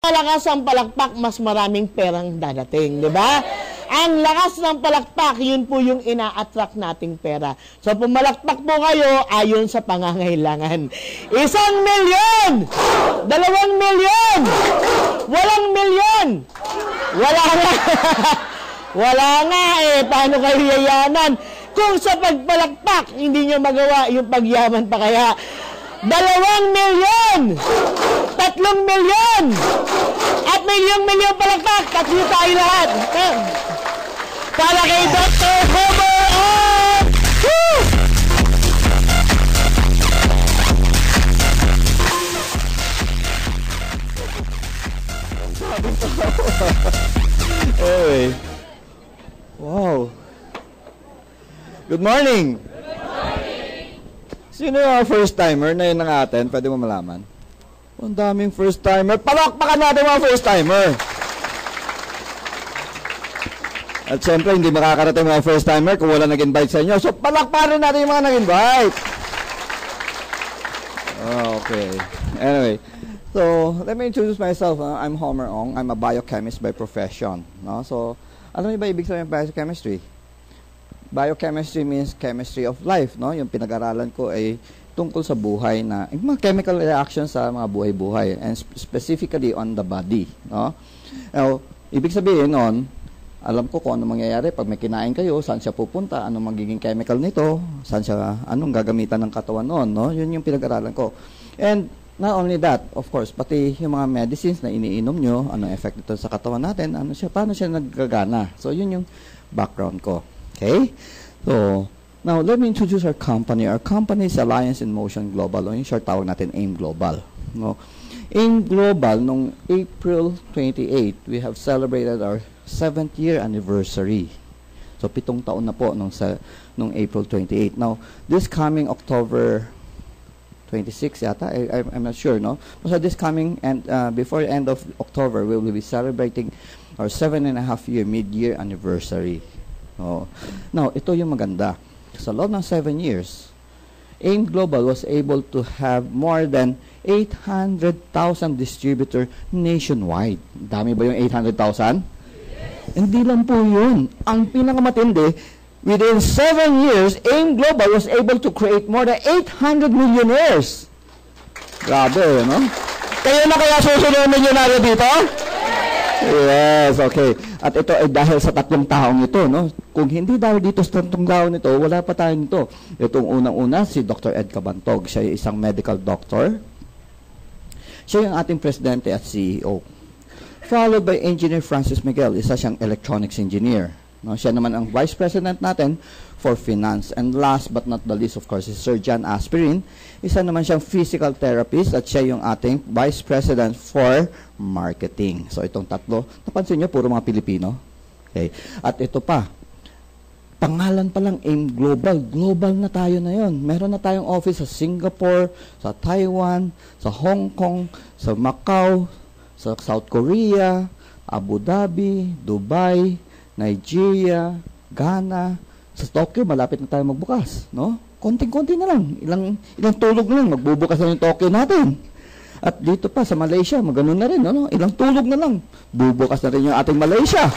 Malakas ang palakpak, mas maraming perang dadating, di ba? Ang lakas ng palakpak, yun po yung ina-attract nating pera. So, pumalakpak po kayo ayon sa pangangailangan. 1 milyon! 2 milyon! 8 milyon! Wala nga! Wala nga eh! Paano kayo yayaman? Kung sa pagpalakpak, hindi nyo magawa yung pagyaman pa kaya. 2 milyon! 3 milyon! At milyong palakpak, tatlo tayo lahat. Para kay Dr. Homer Oak! Woo! Anyway. Wow. Good morning. Sino yung first timer na yun ng atin? Pwede mo malaman? Ang daming first timer. Palakpakan natin mga first timer. At syempre, hindi makakarating mga first timer kung wala nag-invite sa inyo. So, palakpakan natin yung mga nag-invite. Okay. Anyway. So, let me introduce myself. I'm Homer Ong. I'm a biochemist by profession. No? So, alam niyo ba ibig sabihin ng biochemistry? Biochemistry means chemistry of life, no? Yung pinag-aralan ko ay tungkol sa buhay na yung mga chemical reactions sa mga buhay-buhay and specifically on the body, no? Now, ibig sabihin nun, alam ko kung ano mangyayari pag may kinain kayo, saan siya pupunta, anong magiging chemical nito, saan siya, anong gagamitan ng katawan noon, no? Yun yung pinag-aralan ko. And not only that, of course, pati yung mga medicines na iniinom nyo, anong effect nito sa katawan natin, ano siya, paano siya naggagana. So, yun yung background ko. Okay? So, now, let me introduce our company. Our company is Alliance in Motion Global, o yung short tawag natin, AIM Global. No? AIM Global, nung April 28, we have celebrated our 7th year anniversary. So, 7 taon na po nung April 28. Now, this coming October 26 yata, I'm not sure, no? So, this coming, and before the end of October, we will be celebrating our 7.5-year mid-year anniversary. Oh. Now, ito yung maganda. Sa loob ng 7 years, AIM Global was able to have more than 800,000 distributor nationwide. Dami ba yung 800,000? Yes. Hindi lang po yun. Ang pinakamatindi, within 7 years, AIM Global was able to create more than 800 millionaires. Grabe, no? Kayo na kaya susunod milyonaryo dito? Yes, okay. At ito ay dahil sa 3 taong ito, no? Kung hindi dahil dito sa 3 taong ito, wala pa tayo nito. Itong unang-una, si Dr. Ed Cabantog. Siya ay isang medical doctor. Siya yung ating presidente at CEO. Followed by Engineer Francis Miguel, isa siyang electronics engineer. No? Siya naman ang vice president natin for finance. And last but not the least, of course, is Sir John Aspirin. Isa naman siyang physical therapist at siya yung ating vice president for marketing. So, itong tatlo, napansin nyo, puro mga Pilipino. Okay. At ito pa, pangalan pa lang, AIM Global. Global na tayo na yon. Meron na tayong office sa Singapore, sa Taiwan, sa Hong Kong, sa Macau, sa South Korea, Abu Dhabi, Dubai, Nigeria, Ghana, sa Tokyo, malapit na tayo magbukas, no? Konting-konti na lang, ilang tulog na lang, magbubukas na yung Tokyo natin. At dito pa, sa Malaysia, maganon na rin, no? Ilang tulog na lang, bubukas na rin yung ating Malaysia.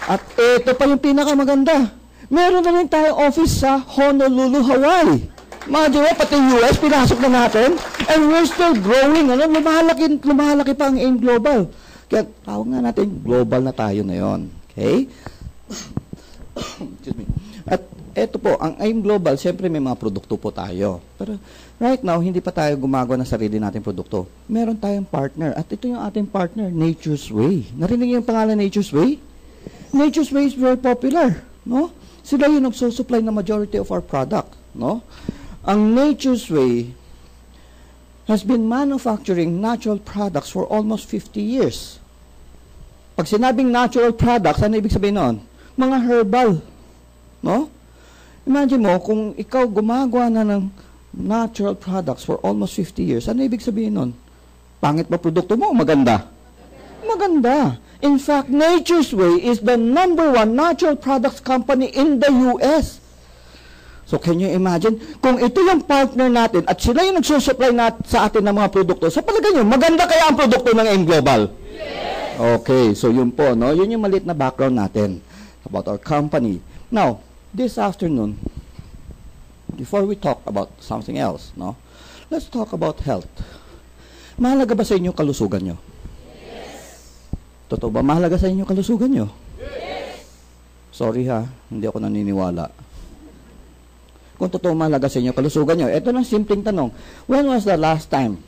At ito pa yung pinakamaganda, meron na rin tayong office sa Honolulu, Hawaii. Imagine mo, pati US, pinasok na natin, and we're still growing, ano? Lumalaki pa ang AIM Global. Kaya tawag nga natin, global na tayo na yon. Okay? Excuse me. At eto po, ang AIM Global, siyempre may mga produkto po tayo. Pero right now, hindi pa tayo gumagawa ng sarili nating produkto. Meron tayong partner. At ito yung ating partner, Nature's Way. Narinig niyo yung pangalan Nature's Way? Nature's Way is very popular. No? Sila yung nagsusupply ng majority of our product. No? Ang Nature's Way has been manufacturing natural products for almost 50 years. Pag sinabing natural products, ano ibig sabihin noon? Mga herbal. No? Imagine mo, kung ikaw gumagawa na ng natural products for almost 50 years, ano ibig sabihin noon? Pangit ba produkto mo o maganda? Maganda. In fact, Nature's Way is the #1 natural products company in the US. So can you imagine, kung ito yung partner natin at sila yung nagsusupply sa atin ng mga produkto, sa palagay nyo, maganda kaya ang produkto ng M Global? Yes! Okay, so yun po, no? Yun yung maliit na background natin about our company. Now, this afternoon, before we talk about something else, no? Let's talk about health. Mahalaga ba sa inyo kalusugan nyo? Yes! Totoo ba mahalaga sa inyo kalusugan nyo? Yes! Sorry ha, hindi ako naniniwala. Kung totoo mahalaga sa inyo kalusugan nyo. Ito lang simpleng tanong. When was the last time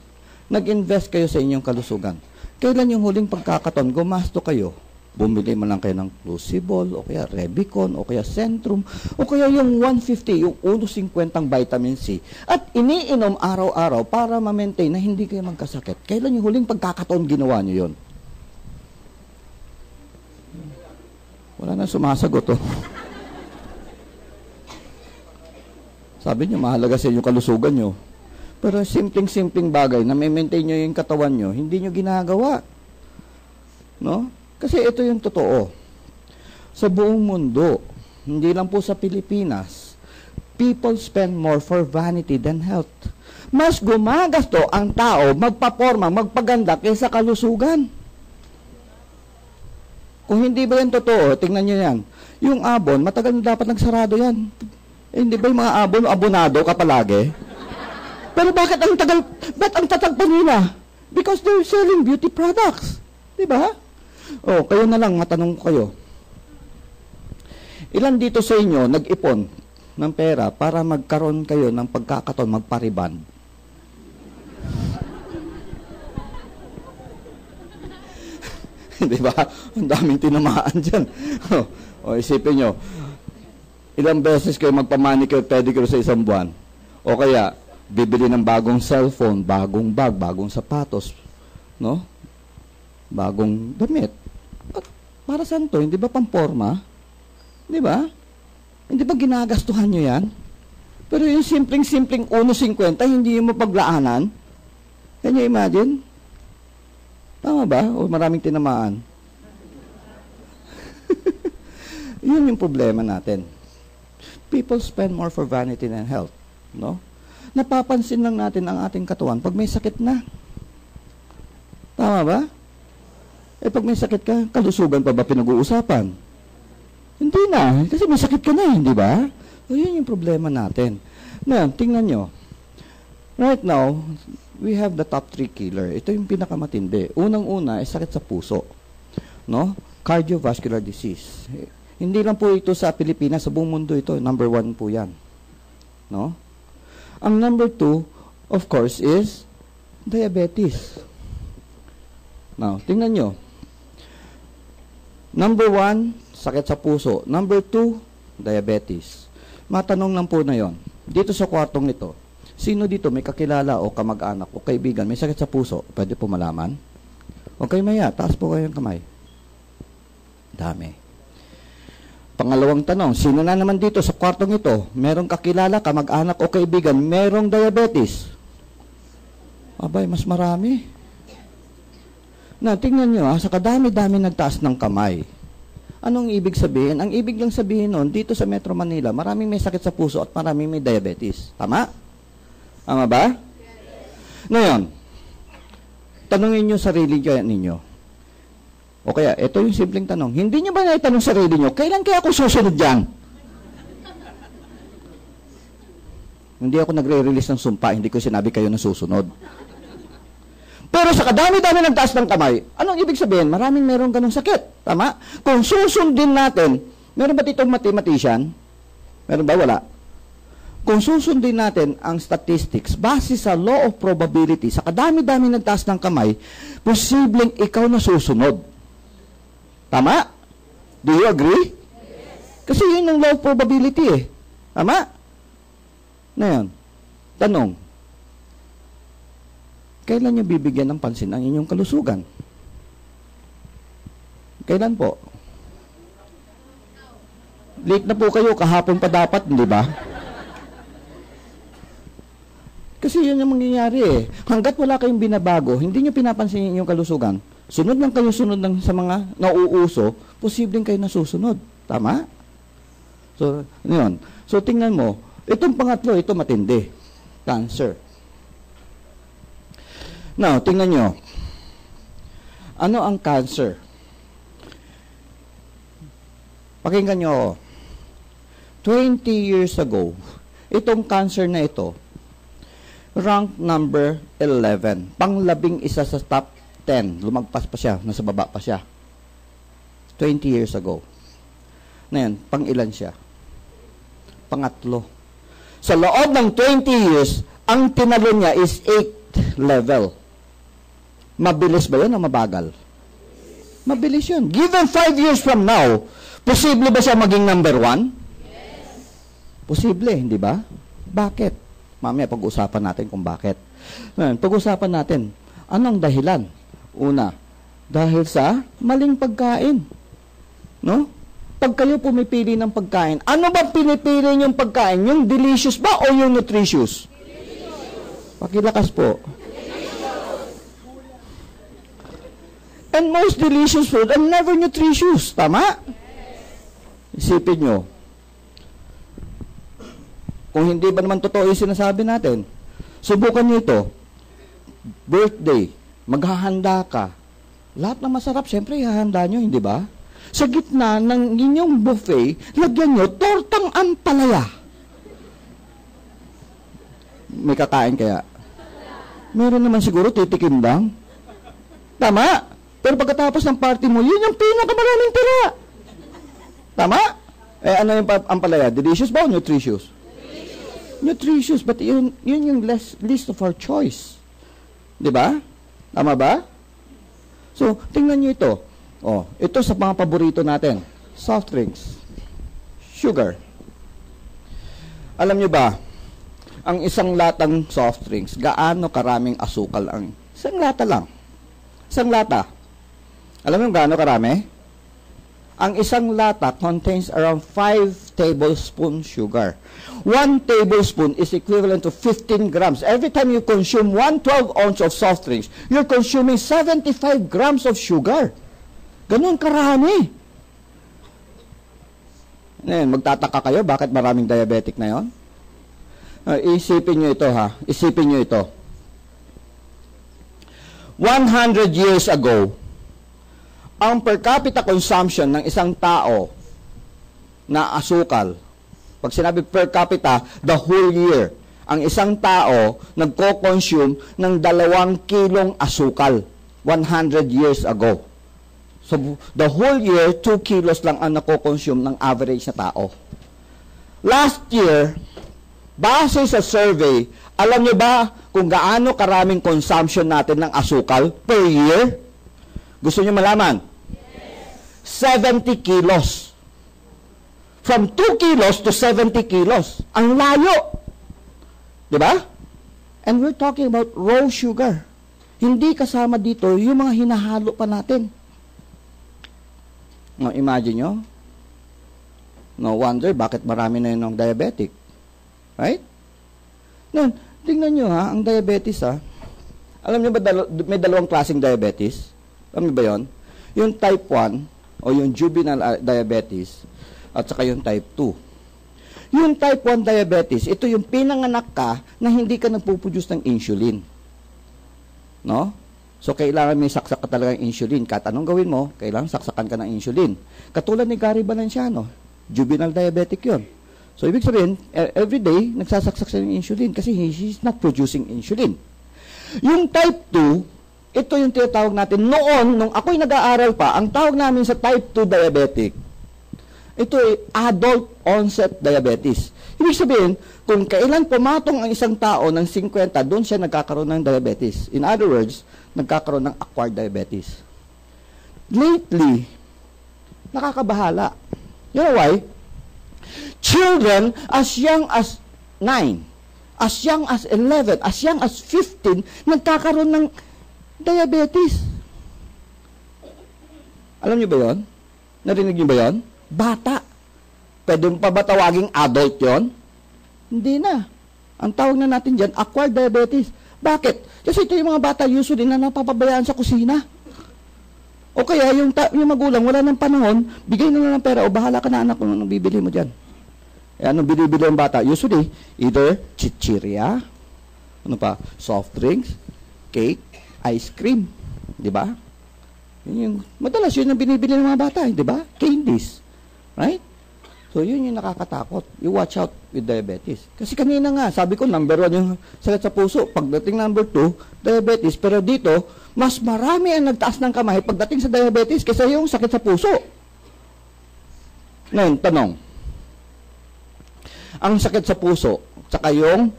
nag-invest kayo sa inyong kalusugan? Kailan yung huling pagkakataon gumasto kayo? Bumili mo lang kayo ng Crucible, o kaya Revicon, o kaya Centrum, o kaya yung 150, yung 150 vitamin C. At iniinom araw-araw para ma-maintain na hindi kayo magkasakit. Kailan yung huling pagkakataon ginawa nyo yun? Wala na sumasagot, oh. Sabi niyo, mahalaga sa inyo kalusugan nyo. Pero simpleng-simpleng bagay na may-maintain nyo yung katawan nyo, hindi nyo ginagawa. No? Kasi ito yung totoo. Sa buong mundo, hindi lang po sa Pilipinas, people spend more for vanity than health. Mas gumagasto ang tao, magpaporma, magpaganda kaysa kalusugan. Kung hindi ba yan totoo, tingnan nyo yan. Yung abon, matagal na dapat nagsarado yan. Hindi ba yung mga abonado ka palagi? Pero bakit ang tagal, ba't ang tatag pa nila? Because they're selling beauty products. Diba? O, kayo na lang, matanong ko kayo. Ilan dito sa inyo nag-ipon ng pera para magkaroon kayo ng pagkakataon magpariband? Diba? Ang daming tinamaan dyan. O, isipin nyo, ilang beses kayo magpamanicure, pedicure sa isang buwan? O kaya, bibili ng bagong cellphone, bagong bag, bagong sapatos, no? Bagong damit. At para saan to? Hindi ba pamporma? Di ba? Hindi ba ginagastuhan nyo yan? Pero yung simpleng-simpleng 1.50, hindi yung mapaglaanan? Can you imagine? Tama ba? O maraming tinamaan? Yun yung problema natin. People spend more for vanity than health. No? Napapansin lang natin ang ating katawan pag may sakit na. Tama ba? Eh pag may sakit ka, kalusugan pa ba pinag-uusapan? Hindi na. Kasi may sakit ka na, hindi ba? So, yun yung problema natin. Ngayon, tingnan nyo. Right now, we have the top 3 killer. Ito yung pinakamatindi. Unang-una ay sakit sa puso. No? Cardiovascular disease. Hindi lang po ito sa Pilipinas, sa buong mundo ito. Number 1 po yan. No? Ang number 2, of course, is diabetes. Now, tingnan nyo. Number 1, sakit sa puso. Number 2, diabetes. Matanong lang po na yon. Dito sa kwartong ito, sino dito may kakilala o kamag-anak o kaibigan may sakit sa puso? Pwede po malaman? Okay, maya. Taas po kayong kamay. Dami. Pangalawang tanong, sino na naman dito sa kwartong ito, merong kakilala, kamag-anak o kaibigan, merong diabetes? Abay, mas marami. Na, tingnan nyo, sa kadami-dami nagtaas ng kamay. Anong ibig sabihin? Ang ibig lang sabihin nun, dito sa Metro Manila, maraming may sakit sa puso at maraming may diabetes. Tama? Tama ba? Ngayon, tanungin nyo sarili ninyo. O kaya, ito yung simpleng tanong. Hindi nyo ba naitanong sarili nyo, kailan kaya ako susunod dyan? Hindi ako nagre-release ng sumpa, hindi ko sinabi kayo na susunod. Pero sa kadami-dami ng taas ng kamay, anong ibig sabihin? Maraming meron ganong sakit. Tama? Kung susundin natin, meron ba ditong mathematician? Meron ba? Wala. Kung susundin natin ang statistics, base sa law of probability, sa kadami-dami ng taas ng kamay, posibleng ikaw na susunod. Tama? Do you agree? Yes. Kasi yun ang law of probability eh. Tama? Ngayon, tanong, kailan nyo bibigyan ng pansin ang inyong kalusugan? Kailan po? Late na po kayo, kahapon pa dapat, hindi ba? Kasi yun ang mangyayari eh. Hanggat wala kayong binabago, hindi nyo pinapansin yung inyong kalusugan, sunod lang kayo sunod lang sa mga nauuso, posibleng kayo nasusunod. Tama? So, yun. So, tingnan mo, Itong pangatlo, ito matindi. Cancer. Now, tingnan nyo. Ano ang cancer? Pakinggan nyo ako. 20 years ago, itong cancer na ito, rank number 11. Pang-11 sa top 10. Lumagpas pa siya, nasa baba pa siya. 20 years ago. Ngayon, pang-ilan siya? Pangatlo. Sa loob ng 20 years, ang tinalo niya is 8th level. Mabilis ba yun o mabagal? Mabilis yun. Given 5 years from now, posible ba siya maging number 1? Yes. Posible, hindi ba? Bakit? Mamaya pag-usapan natin kung bakit. Pag-usapan natin, anong dahilan? Una, dahil sa maling pagkain. No? Pag kayo pumipili ng pagkain, ano ba pinipili niyong pagkain? Yung delicious ba o yung nutritious? Delicious. Pakilakas po. And most delicious food are never nutritious. Tama? Isipin nyo. Kung hindi ba naman totoo yung sinasabi natin, subukan nyo ito. Birthday, maghahanda ka. Lahat na masarap, syempre, ihahanda nyo, hindi ba? Sa gitna ng inyong buffet, lagyan nyo tortang ampalaya. May kakain kaya? Meron naman siguro, titikim lang. Tama? Pero pagkatapos ng party mo, yun yung pinakamaraming tira. Tama? Eh, ano yung ampalaya? Delicious ba o nutritious? Nutritious, but yun yung least of our choice. Di ba? Tama ba? So, tingnan nyo ito. Oh, ito sa mga paborito natin. Soft drinks. Sugar. Alam nyo ba, ang isang latang soft drinks, gaano karaming asukal ang isang lata lang? Isang lata. Alam mo gaano karami? Ang isang lata contains around 5 tablespoons sugar. 1 tablespoon is equivalent to 15 grams. Every time you consume 1 12-ounce of soft drinks, you're consuming 75 grams of sugar. Ganun karami. Ngayon, magtataka kayo, bakit maraming diabetic na yon? Isipin nyo ito ha. Isipin nyo ito. 100 years ago, ang per capita consumption ng isang tao na asukal, pag sinabi per capita, the whole year, ang isang tao nagko-consume ng 2 kilong asukal 100 years ago. So, the whole year, 2 kilos lang ang nako-consume ng average na tao. Last year, base sa survey, alam niyo ba kung gaano karaming consumption natin ng asukal per year? Gusto niyo malaman? Yes. 70 kilos. From 2 kilos to 70 kilos. Ang layo. Diba? And we're talking about raw sugar. Hindi kasama dito yung mga hinahalo pa natin. No, imagine nyo. No wonder bakit marami na yun ng diabetic. Right? Now, tingnan nyo ha, ang diabetes ha. Alam nyo ba may dalawang klaseng diabetes? Alam nyo ba yun? Yung type 1 o yung juvenile diabetes at saka yung type 2. Yung type 1 diabetes, ito yung pinanganak ka na hindi ka nagpuproduce ng insulin. No? So, kailangan may saksak ka talaga ng insulin. Kahit anong gawin mo, kailangan saksakan ka ng insulin. Katulad ni Gary Valenciano, juvenile diabetic yun. So, ibig sabihin, every day, nagsasaksak siya ng insulin kasi he's not producing insulin. Yung type 2, ito yung tinatawag natin. Noon, nung ako'y nag-aaral pa, ang tawag namin sa type 2 diabetic, ito ay adult onset diabetes. Ibig sabihin, kung kailan pumatong ang isang tao ng 50, doon siya nagkakaroon ng diabetes. In other words, nagkakaroon ng acquired diabetes. Lately, nakakabahala. You know why? Children as young as 9, as young as 11, as young as 15, nagkakaroon ng diabetes. Alam niyo ba yon? Narinig niyo ba yon? Bata. Pwede mo pa ba tawaging adult yon? Hindi na. Ang tawag na natin dyan, acquired diabetes. Bakit? Kasi ito yung mga bata usually na napapabayaan sa kusina. O kaya yung magulang wala ng panahon, bigay na lang ng pera o bahala ka na anak kung anong bibili mo dyan. Anong binibili ng bata? Usually, either chichirya, ano pa, soft drinks, cake, ice cream. Di ba? Madalas yun ang binibili ng mga bata, di ba? Candies. Right? So, yun yung nakakatakot. You watch out with diabetes. Kasi kanina nga, sabi ko, number 1 yung sakit sa puso. Pagdating number 2, diabetes. Pero dito, mas marami ang nagtaas ng kamay pagdating sa diabetes kaysa yung sakit sa puso. Ngayon, tanong. Ang sakit sa puso, tsaka yung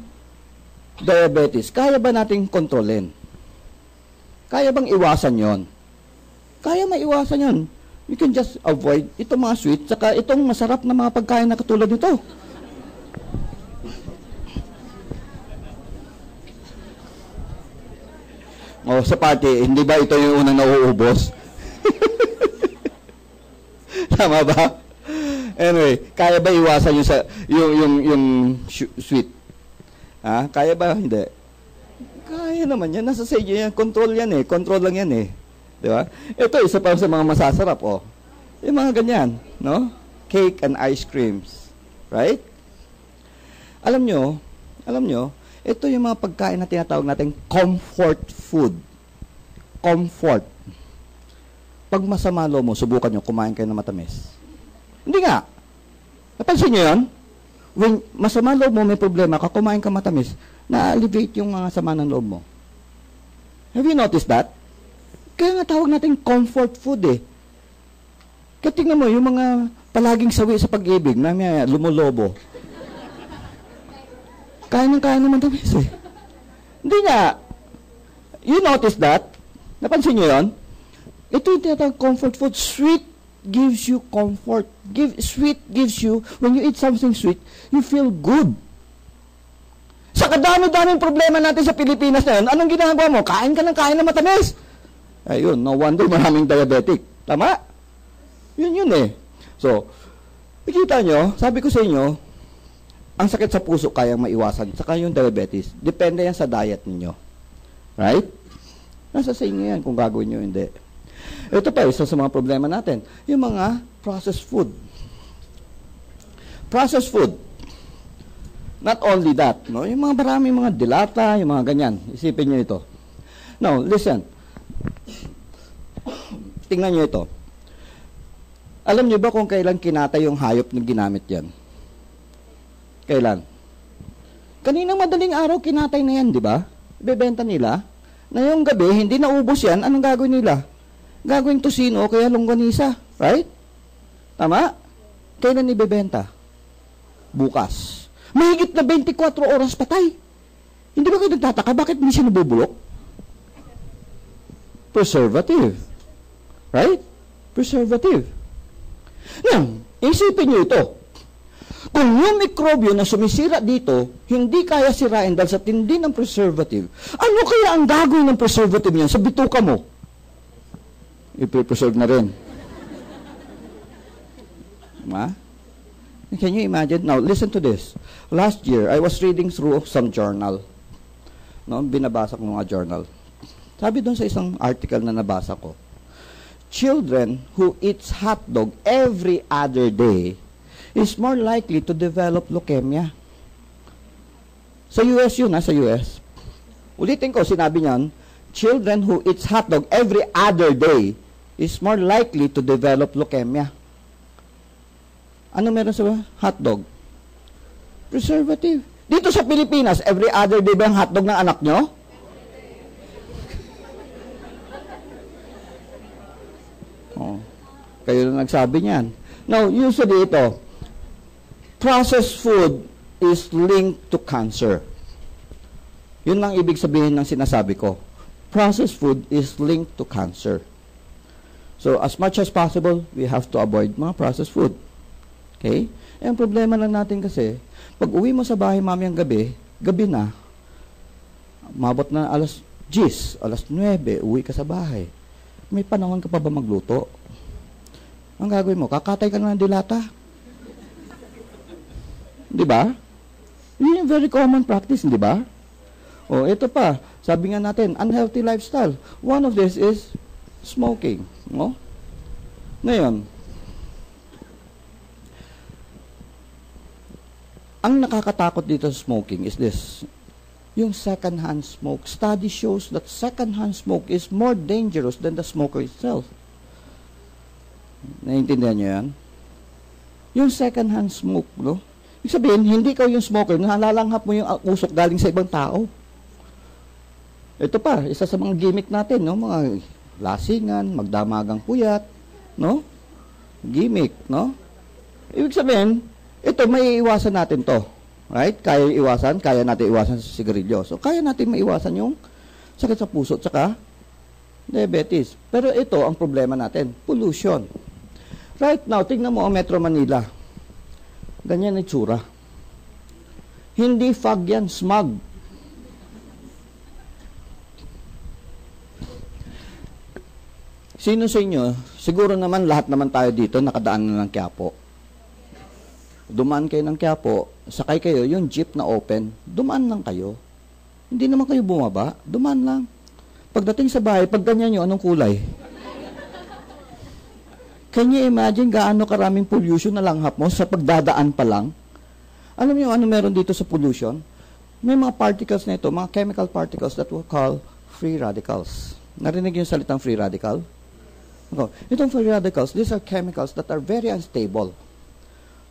diabetes, kaya ba nating kontrolin? Kaya bang iwasan yon? Kaya maiwasan yon. You can just avoid itong mga sweet, tsaka itong masarap na mga pagkain na katulad nito. O, sa party, hindi ba ito yung unang nauubos? Tama ba? Anyway, kaya ba iwasan yung sweet? Ha? Kaya ba? Hindi. Kaya naman yan. Nasa sa inyo yan. Control yan eh. Control lang yan eh. Di ba? Ito, isa pa sa mga masasarap, oh. Yung mga ganyan, no? Cake and ice creams. Right? Alam nyo, ito yung mga pagkain na tinatawag natin comfort food. Comfort. Pag masama loob mo, subukan nyo, kumain kayo ng matamis. Hindi nga. Napansin nyo yun? When masama loob mo, may problema ka, kumain ka matamis, na-alleviate yung mga sama ng loob mo. Have you noticed that? Kaya nga tawag natin comfort food eh. Kaya tingnan mo, yung mga palaging sawi sa pag-ibig, mamaya lumulobo. Kaya naman tamis eh. Hindi nga. You notice that? Napansin nyo yun? Ito yung tinatawag comfort food. Sweet gives you comfort. Sweet gives you, when you eat something sweet, you feel good. Sa kadami-daming problema natin sa Pilipinas na yun, anong ginagawa mo? Kain ka ng matamis. Ayun, no wonder maraming diabetic. Tama? Yun eh. So, nakita nyo, sabi ko sa inyo, ang sakit sa puso kayang maiwasan, saka yung diabetes, depende yan sa diet ninyo. Right? Nasa sa inyo yan kung gagawin nyo, hindi. Ito pa, isa sa mga problema natin, yung mga processed food. Processed food. Not only that, no? Yung mga maraming mga dilata, yung mga ganyan. Isipin nyo ito. Now, listen. Tingnan nyo ito. Alam nyo ba kung kailan kinatay yung hayop na ginamit yan? Kailan? Kaninang madaling araw kinatay na yan, di ba? Ibebenta nila. Na yung gabi, hindi naubos yan, anong gagawin nila? Gagawin tosino o kaya longganisa. Right? Tama? Kailan ibebenta? Bukas. Mahigit na 24 oras patay. Hindi ba kayo nagtataka? Bakit hindi siya nabubulok? Preservative. Right? Preservative. Now, isipin nyo ito. Kung yung mikrobyo na sumisira dito, hindi kaya sirain dahil sa tindi ng preservative, ano kaya ang gagawin ng preservative niyan sa bituka mo? I-preserve na rin. Ma? Can you imagine? Now, listen to this. Last year, I was reading through some journal. No, binabasa ko mga journal. Sabi doon sa isang article na nabasa ko, children who eats hot dog every other day is more likely to develop leukemia. Sa US yun, sa US. Ulitin ko, sinabi niyan, children who eats hot dog every other day is more likely to develop leukemia. Ano meron sa hotdog? Preservative. Dito sa Pilipinas, every other day ba ang hotdog ng anak nyo? Oh, kayo na nagsabi niyan. Now, usually ito, processed food is linked to cancer. Yun lang ibig sabihin ng sinasabi ko. Processed food is linked to cancer. So, as much as possible, we have to avoid mga processed food. Okay? Eh, ang problema lang natin kasi, pag uwi mo sa bahay mamayang gabi, gabi na, mabot na alas 10, alas 9, uwi ka sa bahay. May panahon ka pa ba magluto? Ang gagawin mo, kakatay ka na ng dilata. Di ba? Yun yung very common practice, di ba? O, ito pa, sabi nga natin, unhealthy lifestyle. One of this is smoking. No? Ngayon, Ang nakakatakot dito sa smoking is this. Yung second-hand smoke. Study shows that second-hand smoke is more dangerous than the smoker itself. Naiintindihan niyo yan? Yung second-hand smoke, no? Ibig sabihin, hindi ikaw yung smoker, nalalanghap mo yung usok galing sa ibang tao. Ito pa, isa sa mga gimmick natin, no? Mga lasingan, magdamagang puyat, no? Gimmick, no? Ibig sabihin, ito, may iwasan natin to. Right? Kaya iwasan, kaya natin iwasan sa sigarilyo. So, kaya natin maiwasan yung sakit sa puso at saka diabetes. Pero ito, ang problema natin, pollution. Right now, tingnan mo ang Metro Manila. Ganyan ang itsura. Hindi fog yan, smog. Sino sa inyo, siguro naman lahat naman tayo dito nakadaan na ng Quiapo. Dumaan kayo ng Quiapo, sakay kayo, yung jeep na open, dumaan lang kayo. Hindi naman kayo bumaba, dumaan lang. Pagdating sa bahay, pag ganyan nyo, anong kulay? Can you imagine gaano karaming pollution na langhap mo sa pagdadaan pa lang? Alam niyo ano meron dito sa pollution? May mga particles na ito, mga chemical particles that we call free radicals. Narinig yung salitang free radical? Itong free radicals, these are chemicals that are very unstable.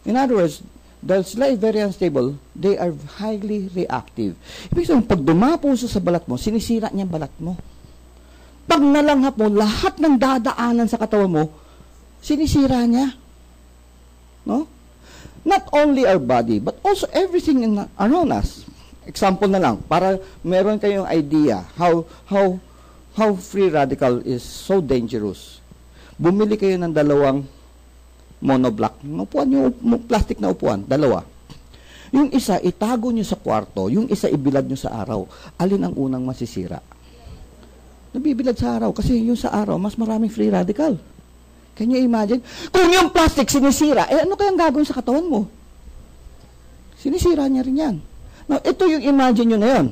In other words, dahil sila ay very unstable, they are highly reactive. Ibig sabihin, pag dumapo sa balat mo, sinisira niya ang balat mo. Pag nalanghap mo, lahat ng dadaanan sa katawan mo, sinisira niya. No? Not only our body, but also everything around us. Example na lang, para meron kayong idea how free radical is so dangerous. Bumili kayo ng 2 monoblock. Upuan yung plastic na upuan, 2. Yung isa, itago nyo sa kwarto. Yung isa, ibilad nyo sa araw. Alin ang unang masisira? Nabibilad sa araw. Kasi yung sa araw, mas maraming free radical. Can you imagine? Kung yung plastic sinisira, ano kayang gagawin sa katawan mo? Sinisira niya rin yan. Now, ito yung imagine nyo na yun.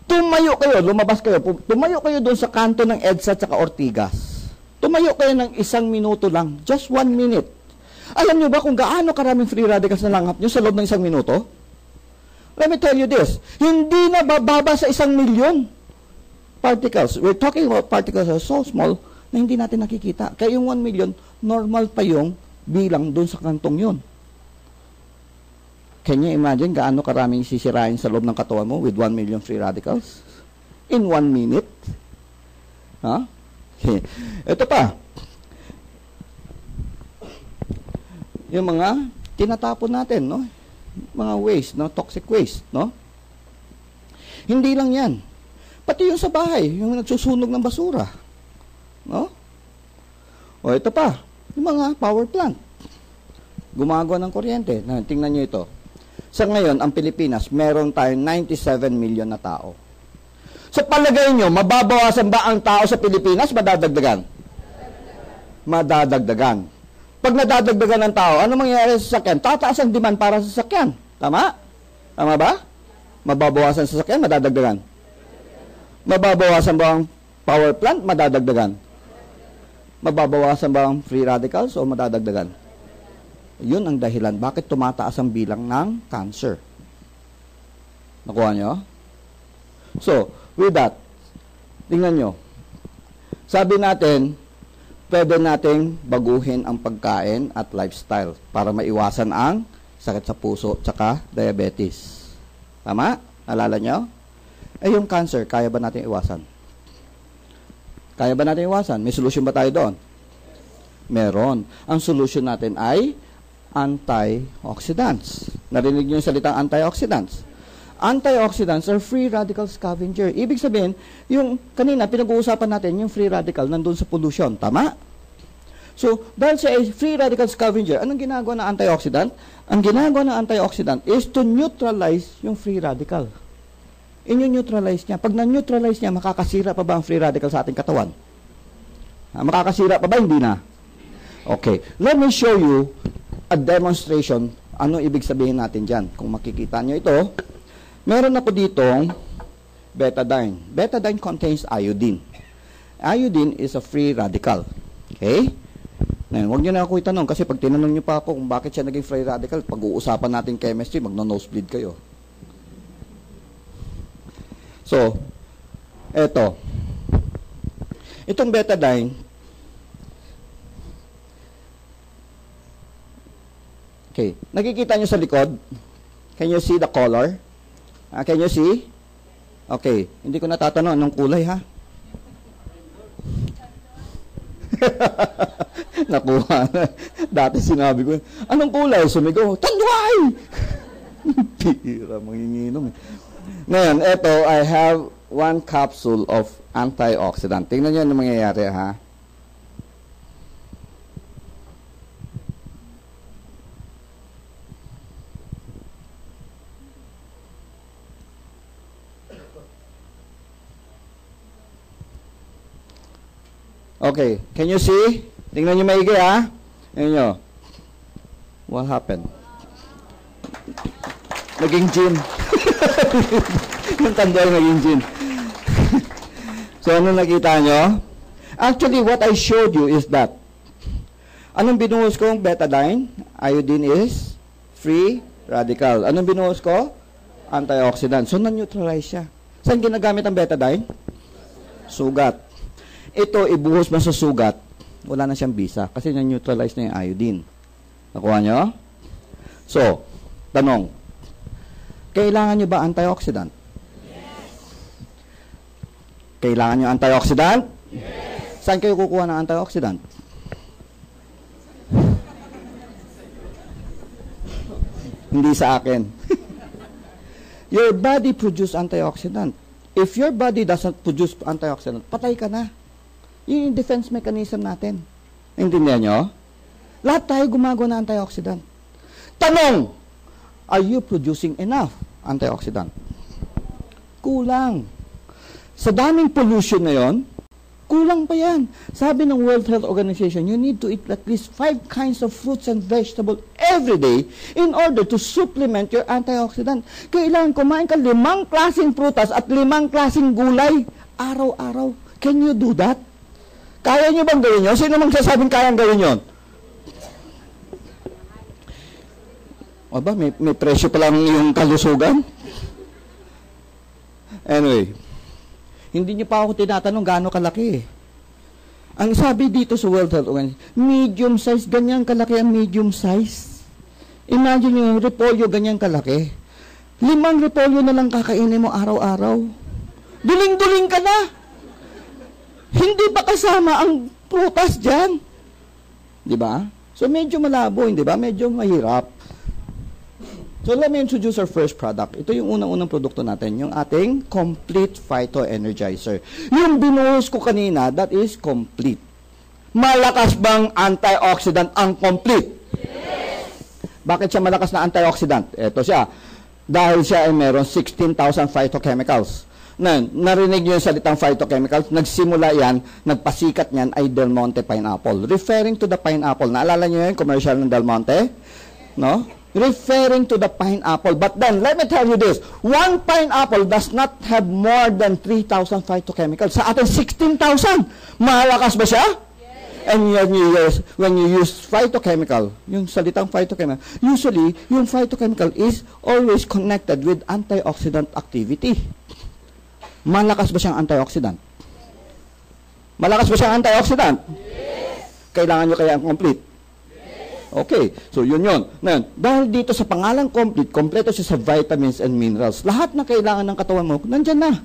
Tumayo kayo, lumabas kayo, tumayo kayo doon sa kanto ng EDSA at saka Ortigas. Tumayo kayo ng 1 minuto lang. Just 1 minute. Alam nyo ba kung gaano karaming free radicals na langhap nyo sa loob ng 1 minuto? Let me tell you this. Hindi na bababa sa 1 milyon particles. We're talking about particles that are so small na hindi natin nakikita. Kaya yung 1 million, normal pa yung bilang doon sa kantong yun. Can you imagine gaano karaming sisirain sa loob ng katawan mo with 1 million free radicals? In 1 minute? Huh? Ito pa. Yung mga tinatapon natin, no? Mga waste, no? Toxic waste, no? Hindi lang yan. Pati yung sa bahay, yung nagsusunog ng basura. No? O ito pa, yung mga power plant. Gumagawa ng kuryente. Tingnan nyo ito. Sa ngayon, ang Pilipinas, meron tayong 97 million na tao. Sa palagay nyo, mababawasan ba ang tao sa Pilipinas? Madadagdagan? Madadagdagan. Pag nadadagdagan ng tao, ano mangyayari sa sasakyan? Tataas ang demand para sa sasakyan. Tama? Tama ba? Mababawasan sa sasakyan, madadagdagan. Mababawasan ba ang power plant? Madadagdagan. Mababawasan ba ang free radicals o madadagdagan? Yun ang dahilan. Bakit tumataas ang bilang ng cancer? Nakuha nyo? So, with that, tingnan nyo. Sabi natin, pwede nating baguhin ang pagkain at lifestyle para maiwasan ang sakit sa puso at diabetes. Tama? Alala nyo? Yung cancer, kaya ba natin iwasan? Kaya ba natin iwasan? May solusyon ba tayo doon? Meron. Ang solution natin ay antioxidants. Narinig nyo yung salitang antioxidants? Antioxidants are free radical scavenger. Ibig sabihin, yung kanina pinag-uusapan natin, yung free radical nandun sa pollution. Tama? So, dahil siya ay free radical scavenger, anong ginagawa ng antioxidant? Ang ginagawa ng antioxidant is to neutralize yung free radical. Inyo-neutralize niya. Pag na-neutralize niya, makakasira pa ba ang free radical sa ating katawan? Makakasira pa ba? Hindi na. Okay. Let me show you a demonstration. Ano ibig sabihin natin dyan? Kung makikita nyo ito, meron ako ditong betadine. Betadine contains iodine. Iodine is a free radical. Okay? Ngayon, huwag nyo na ako itanong kasi pag tinanong nyo pa ako kung bakit siya naging free radical, pag-uusapan natin chemistry, magno-nosebleed kayo. So, eto. Itong betadine, okay, nakikita nyo sa likod? Can you see the color? Can you see? Okay, hindi ko natatanong anong kulay ha? Nakuha na. Dati sinabi ko, anong kulay? Sumigaw, tanduay! Pira, manginginom eh. Ngayon, eto, I have 1 capsule of antioxidant. Tingnan nyo ano mangyayari ha. Okay, can you see? Tingnan nyo maigi ha. Tingnan nyo. What happened? Naging gin. Yung tandoy naging gin. So, ano nakita nyo? Actually, what I showed you is that anong binuhos kong betadine? Iodine is free radical. Anong binuhos ko? Antioxidant. So, na-neutralize siya. Saan ginagamit ang betadine? Sugat. Ito, ibuhos mo sa sugat, wala na siyang bisa kasi na-neutralize na yung iodine. Nakuha nyo? So, tanong, kailangan nyo ba antioxidant? Yes. Kailangan nyo antioxidant? Yes. Saan kayo kukuha ng antioxidant? Hindi sa akin. Your body produce antioxidant. If your body doesn't produce antioxidant, patay ka na. Yung defense mechanism natin. Intindihan nyo? Lahat tayo gumagawa ng antioxidant. Tanong, are you producing enough antioxidant? Kulang. Sa daming pollution na yon, kulang pa yan. Sabi ng World Health Organization, you need to eat at least 5 kinds of fruits and vegetables every day in order to supplement your antioxidant. Kailangan kumain ka 5 klaseng prutas at 5 klaseng gulay araw-araw. Can you do that? Kaya nyo bang gawin yun? Sino magsasabing kayang gawin yun? Aba, may presyo pa lang yung kalusugan? Anyway, hindi nyo pa ako tinatanong gaano kalaki. Ang sabi dito sa World Health Organization, medium size, ganyan kalaki ang medium size. Imagine nyo yung repolyo, ganyan kalaki. 5 repolyo na lang kakainin mo araw-araw. Duling-duling ka na. Hindi pa kasama ang prutas dyan. Di ba? So, medyo malabo, hindi ba? Medyo mahirap. So, let me introduce our first product. Ito yung unang-unang produkto natin, yung ating Complete Phyto-Energizer. Yung binuhos ko kanina, that is complete. Malakas bang antioxidant ang complete? Yes! Bakit siya malakas na antioxidant? Ito siya. Dahil siya ay meron 16,000 phytochemicals. Narinig niyo yung salitang phytochemicals, nagsimula yan, nagpasikat niyan ay Del Monte pineapple. Referring to the pineapple. Naalala niyo yung commercial ng Del Monte? No? Referring to the pineapple. But then, let me tell you this. One pineapple does not have more than 3,000 phytochemicals. Sa atin, 16,000. Malakas ba siya? Yes. And when you use phytochemical, yung salitang phytochemical, usually, yung phytochemical is always connected with antioxidant activity. Malakas ba siyang antioxidant? Malakas ba siyang antioxidant? Yes. Kailangan nyo kaya ang complete? Yes. Okay, so yun. Ngayon, dahil dito sa pangalang complete, kompleto siya sa vitamins and minerals. Lahat na kailangan ng katawan mo, nandyan na.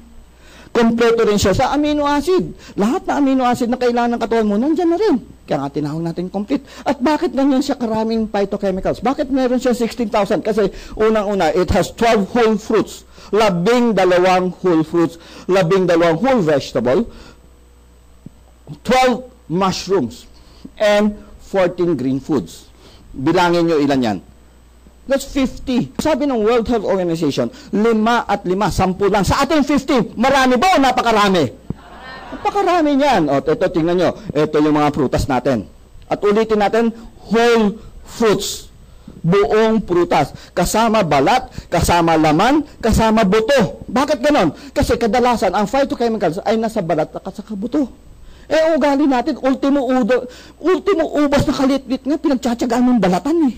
Kompleto rin siya sa amino acid. Lahat na amino acid na kailangan ng katawan mo, nandyan na rin. Kaya nga tinawag natin complete. At bakit ganyan siya karaming phytochemicals? Bakit meron siya 16,000? Kasi unang-una, it has 12 whole fruits. 12 whole fruits, 12 whole vegetable, 12 mushrooms, and 14 green foods. Bilangin nyo ilan yan. That's 50. Sabi ng World Health Organization, 5 at 5, 10 lang. Sa atin 50. Marami ba o napakarami? Napakarami niyan. O, ito, tingnan nyo. Ito yung mga prutas natin. At ulitin natin, whole fruits. Buong prutas. Kasama balat, kasama laman, kasama buto. Bakit ganon? Kasi kadalasan, ang phytochemicals ay nasa balat at saka buto. Ugali natin, ultimo ubas na kalitlit nga, pinagtsatsagaan ng balatan eh.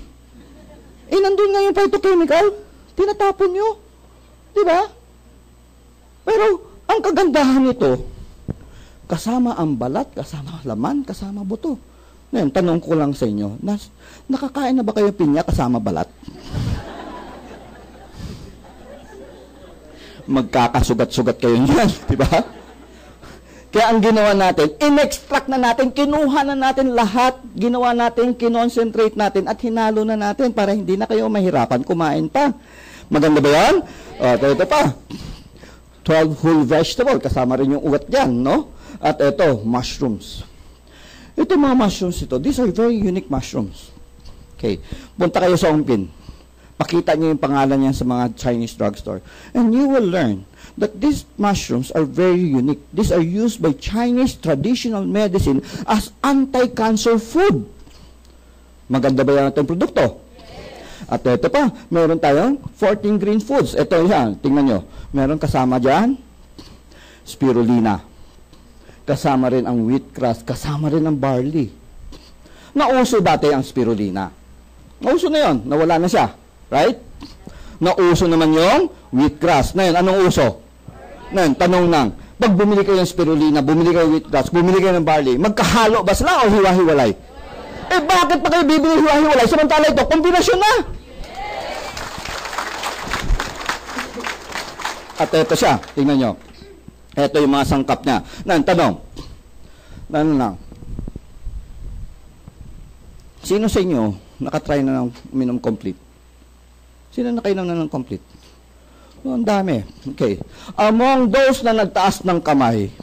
Nandun nga yung phytochemical, tinatapon nyo. Diba? Pero, ang kagandahan nito, kasama ang balat, kasama laman, kasama buto. Ngayon, tanong ko lang sa inyo, nakakain na ba kayo pinya kasama balat? Magkakasugat-sugat kayo niyan, di ba? Kaya ang ginawa natin, in-extract na natin, kinuha na natin lahat, ginawa natin, kinoncentrate natin, at hinalo na natin para hindi na kayo mahirapan kumain pa. Maganda ba yan? Ito pa. 12 whole vegetable, kasama rin yung ugat dyan, no? At ito, mushrooms. Ito mga mushrooms ito, these are very unique mushrooms. Okay, punta kayo sa Ongpin. Pakita niyo yung pangalan niyan sa mga Chinese drugstore. And you will learn that these mushrooms are very unique. These are used by Chinese traditional medicine as anti-cancer food. Maganda ba yan itong produkto? At ito pa, meron tayong 14 green foods. Ito yan, tingnan nyo. Meron kasama dyan, spirulina. Kasama rin ang wheatgrass, kasama rin ang barley. Nauso dati ang spirulina. Nauso na yon, nawala na siya. Right? Nauso naman yung wheatgrass. Ngayon, anong uso? Ngayon, tanong nang, pag bumili kayo ng spirulina, bumili kayo ng wheatgrass, bumili kayo ng barley, magkahalo ba sila o hiwa-hiwalay? Bakit pa kayo bibili hiwa-hiwalay? Samantala ito, kombinasyon na. At ito siya, tingnan nyo. Ito yung mga sangkap niya. Tanong. Sino sa inyo nakatry na ng uminom complete? Sino nakainom na ng complete? Ang dami. Okay. Among those na nagtaas ng kamay,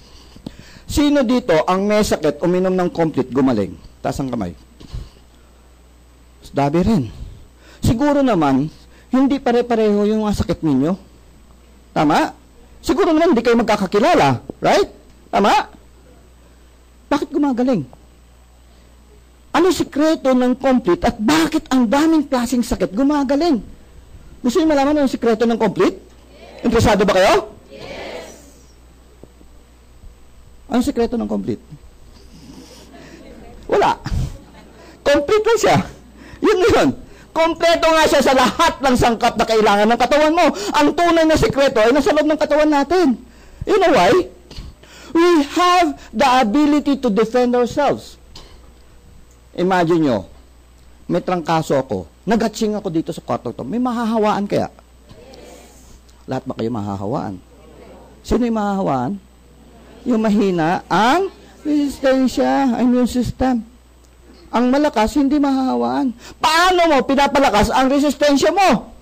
sino dito ang may sakit uminom ng complete gumaling? Taas ang kamay. Dabi rin. Siguro naman, hindi pare-pareho yung mga sakit ninyo. Tama? Siguro naman hindi kayo magkakakilala. Right? Tama? Bakit gumagaling? Ano sikreto ng complete at bakit ang daming klaseng sakit gumagaling? Gusto niyo malaman ang sikreto ng complete? Interesado ba kayo? Yes! Ano sikreto ng complete? Wala. Complete lang siya. Yun. Kompleto nga siya sa lahat ng sangkap na kailangan ng katawan mo. Ang tunay na sikreto ay nasa loob ng katawan natin. You know why? We have the ability to defend ourselves. Imagine nyo, may trangkaso ako, nag-hatching ako dito sa kwarto to. May mahahawaan kaya? Lahat ba kayo mahahawaan? Sino yung mahahawaan? Yung mahina, ang resistensya, immune system. Ang malakas, hindi mahahawaan. Paano mo pinapalakas ang resistensya mo?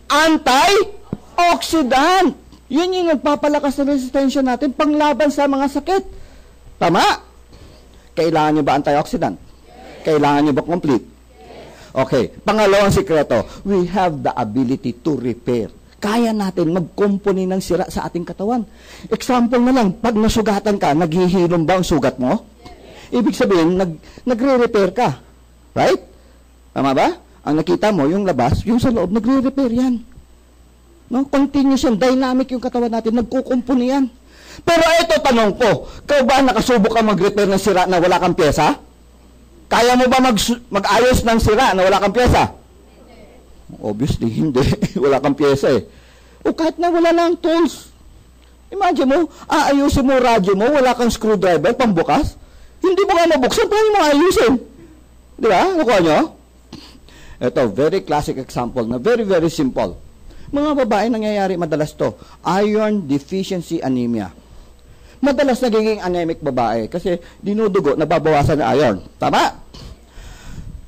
Antioxidant. Yun yung nagpapalakas ng resistensya natin panglaban sa mga sakit. Tama? Kailangan nyo ba antioxidant? Kailangan nyo ba complete? Okay. Pangalawang sikreto, we have the ability to repair. Kaya natin magkumpuni ng sira sa ating katawan. Example na lang, pag nasugatan ka, naghihilom ba ang sugat mo? Ibig sabihin, nagre-repair ka. Right? Tama ba? Ang nakita mo, yung labas, yung sa loob, nagre-repair yan. No? Continuous yan, dynamic yung katawan natin, nagkukumpuni yan. Pero ito, tanong ko, ikaw ba nakasubok ka mag-repair ng sira na wala kang pyesa? Kaya mo ba mag-ayos ng sira na wala kang pyesa? Obviously, hindi. Wala kang pyesa eh. O kahit na wala lang tools. Imagine mo, aayusin mo radyo mo, wala kang screwdriver, pambukas. Hindi mo nga mabuksan, paano mo ayusin? Di ba? Nakuha nyo? Ito, very classic example na very, very simple. Mga babae, nangyayari madalas to. Iron deficiency anemia. Madalas nagiging anemic babae kasi dinudugo, nababawasan ng iron. Tama?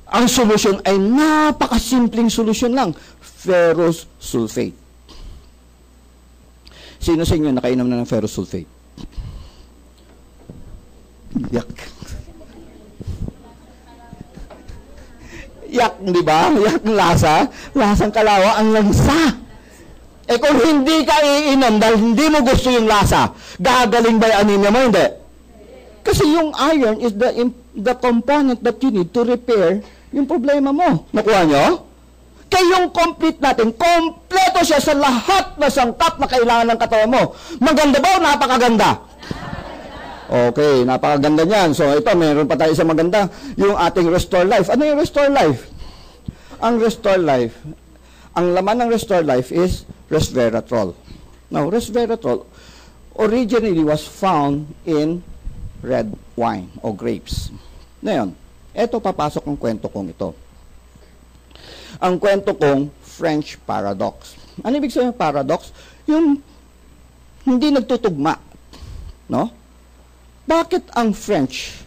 Ang solusyon ay napakasimpleng solusyon lang. Ferrous sulfate. Sino sa inyo nakainom na ng ferrous sulfate? Yak. Yak, di ba? Yak ng lasa. Lasang kalawa ang lansa. Kung hindi ka iinom dahil hindi mo gusto yung lasa, gagaling ba yung anemia mo? Hindi. Kasi yung iron is the component that you need to repair yung problema mo. Nakuha nyo? Kaya yung complete natin, kompleto siya sa lahat na sangkap na kailangan ng katawan mo. Maganda ba o napakaganda? Okay, napakaganda niyan. So ito, meron pa tayo sa maganda, yung ating Restore Life. Ano yung Restore Life? Ang Restore Life, ang laman ng Restore Life is resveratrol. Now, resveratrol originally was found in red wine o grapes. Ngayon, eto papasok ang kwento kong ito. Ang kwento kong French paradox. Ano ibig sabihin ng paradox? Yung hindi nagtutugma. No? Bakit ang French?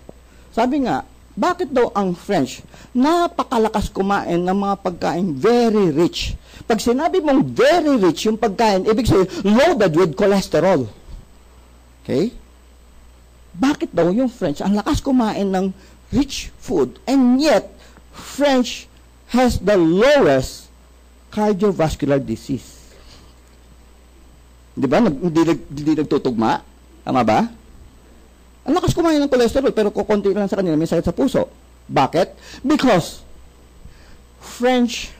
Sabi nga, bakit daw ang French napakalakas kumain ng mga pagkain very rich? Pag sinabi mong very rich yung pagkain, ibig sabihin loaded with cholesterol. Okay? Bakit daw yung French ang lakas kumain ng rich food and yet French has the lowest cardiovascular disease? Di ba? Hindi nagtutugma? Tama ba? Ang lakas kumain ng cholesterol, pero kukunti lang sa kanila, may sakit sa puso. Bakit? Because French,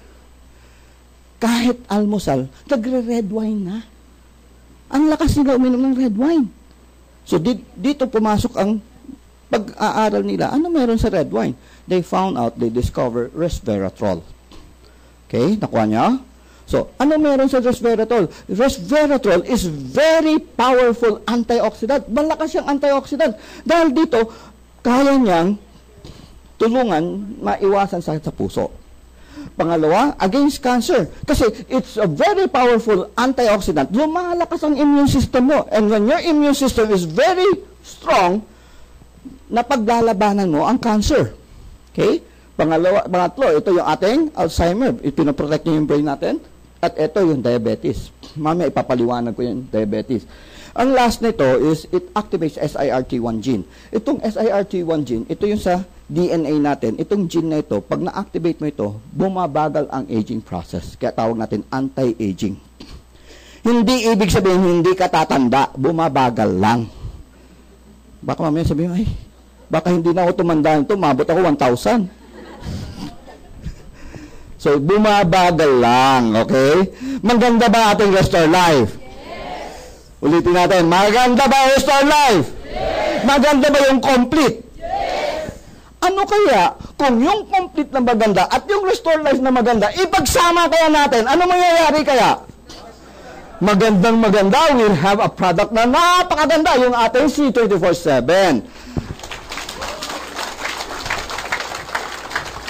kahit almusal, nagre-red wine na. Ang lakas nila uminom ng red wine. So, dito pumasok ang pag-aaral nila. Ano meron sa red wine? They found out, they discovered resveratrol. Okay? Nakuha niya? So, ano meron sa resveratrol? Resveratrol is very powerful antioxidant. Malakas siyang antioxidant. Dahil dito, kaya niyang tulungan maiwasan sakit sa puso. Pangalawa, against cancer. Kasi it's a very powerful antioxidant. Lumalakas ang immune system mo. And when your immune system is very strong, napaglalabanan mo ang cancer. Okay? Pangatlo, ito yung ating Alzheimer. Pinoprotect niya yung brain natin. At ito yung diabetes. Mamaya ipapaliwanag ko yung diabetes. Ang last nito is it activates SIRT1 gene. Itong SIRT1 gene, ito yung sa DNA natin. Itong gene na ito, pag na-activate mo ito, bumabagal ang aging process. Kaya tawag natin anti-aging. Hindi ibig sabihin hindi ka tatanda, bumabagal lang. Baka mamaya sabihin, ay, baka hindi na ako tumanda nito, mabot ako 1,000. So, bumabagal lang, okay? Maganda ba ating Restore Life? Yes. Ulitin natin, maganda ba Restore Life? Yes. Maganda ba yung complete? Yes. Ano kaya kung yung complete na maganda at yung Restore Life na maganda, ipagsama kaya natin, ano mangyayari kaya? Magandang maganda, we'll have a product na napakaganda, yung ating C24/7.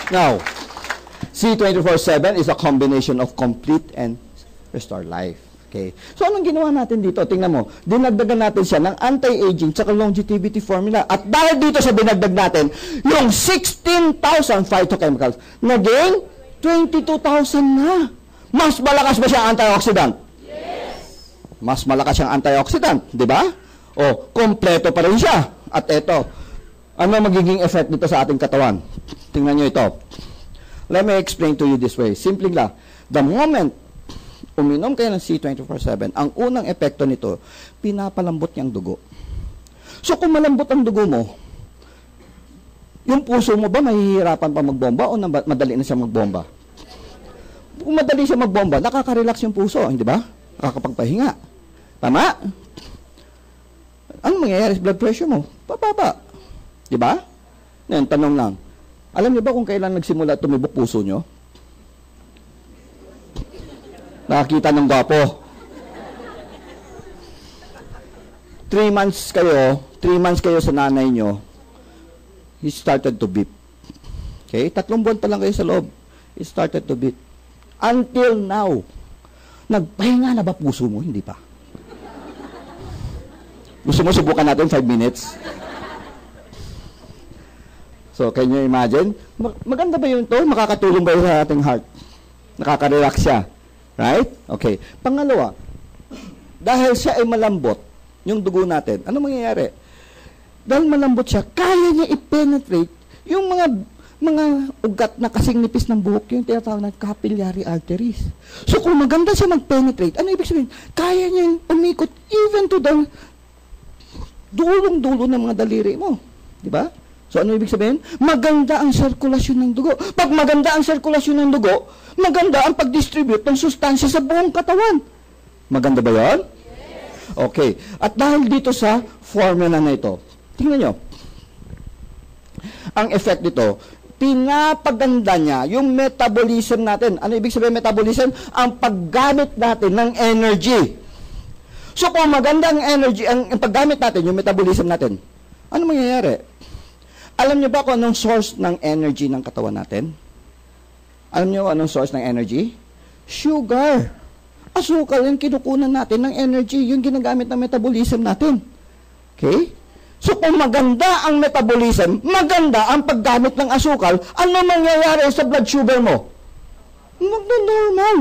Now, C24/7 is a combination of complete and Restore Life. Okay? So, anong ginawa natin dito? Tingnan mo, dinagdagan natin siya ng anti-aging tsaka longevity formula. At dahil dito sa dinagdag natin, yung 16,000 phytochemicals, naging 22,000 na. Mas malakas ba siya antioxidant? Yes. Mas malakas siyang antioxidant, di ba? O, kompleto pa rin siya. At eto, ano magiging effect nito sa ating katawan? Tingnan nyo ito. Let me explain to you this way. Simple lang. The moment uminom kayo ng C24/7, ang unang epekto nito, pinapalambot niyang dugo. So kung malambot ang dugo mo, yung puso mo ba mahihirapan pa magbomba o madali na siya magbomba? Kung madali siya magbomba, nakaka-relax yung puso, hindi ba? Nakakapagpahinga. Tama? Ano mangyayari sa blood pressure mo? Pababa. Di ba? Ngayon, tanong lang. Alam niyo ba kung kailan nagsimula tumibok puso nyo? Nakakita ng gwapo. 3 months kayo sa nanay nyo, he started to beat. Okay? 3 buwan pa lang kayo sa loob. He started to beat. Until now, nagpahinga na ba puso mo? Hindi pa. Gusto mo subukan natin 5 minutes? So, can you imagine? Maganda ba yun to? Makakatulong ba yun sa ating heart? Nakaka-relax siya. Right? Okay. Pangalawa, dahil siya ay malambot, yung dugo natin, ano mangyayari? Dahil malambot siya, kaya niya i-penetrate yung mga ugat na kasing nipis ng buhok, yung tinatawag na capillary arteries. So, kung maganda siya mag-penetrate, ano ibig sabihin? Kaya niya umikot even to the dulong-dulo ng mga daliri mo. Di ba? So, ano ibig sabihin? Maganda ang sirkulasyon ng dugo. Pag maganda ang sirkulasyon ng dugo, maganda ang pag-distribute ng sustansya sa buong katawan. Maganda ba yan? Yes. Okay. At dahil dito sa formula na ito, Tingnan nyo. Ang effect nito, pinapaganda niya yung metabolism natin. Ano ibig sabihin metabolism? Ang paggamit natin ng energy. So kung maganda ang energy, ang paggamit natin, yung metabolism natin, ano mangyayari? Alam niyo ba kung anong source ng energy ng katawan natin? Alam niyo anong source ng energy? Sugar. Asukal yung kinukunan natin ng energy, yung ginagamit ng metabolism natin. Okay? So kung maganda ang metabolism, maganda ang paggamit ng asukal, ano mangyayari sa blood sugar mo? Magna-normal.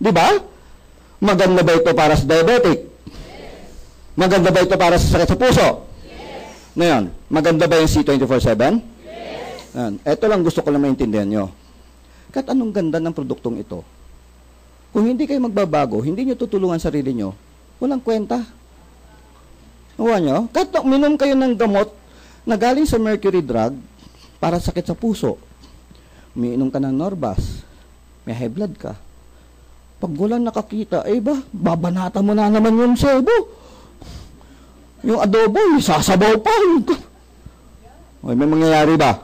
Di ba? Maganda ba ito para sa diabetic? Maganda ba ito para sa sakit sa puso? Ngayon, maganda ba yung C24/7? Yes. Ito lang gusto ko lang maintindihan nyo. Kahit anong ganda ng produktong ito, kung hindi kayo magbabago, hindi nyo tutulungan sarili nyo, walang kwenta. Nawa nyo? Kahit minom kayo ng gamot na galing sa mercury drug para sakit sa puso, umiinom ka ng Norvas, may high blood ka. Pag walang nakakita, babanata mo na naman yung sebo. Yung adobo, sasabaw pa. Okay, may mangyayari ba?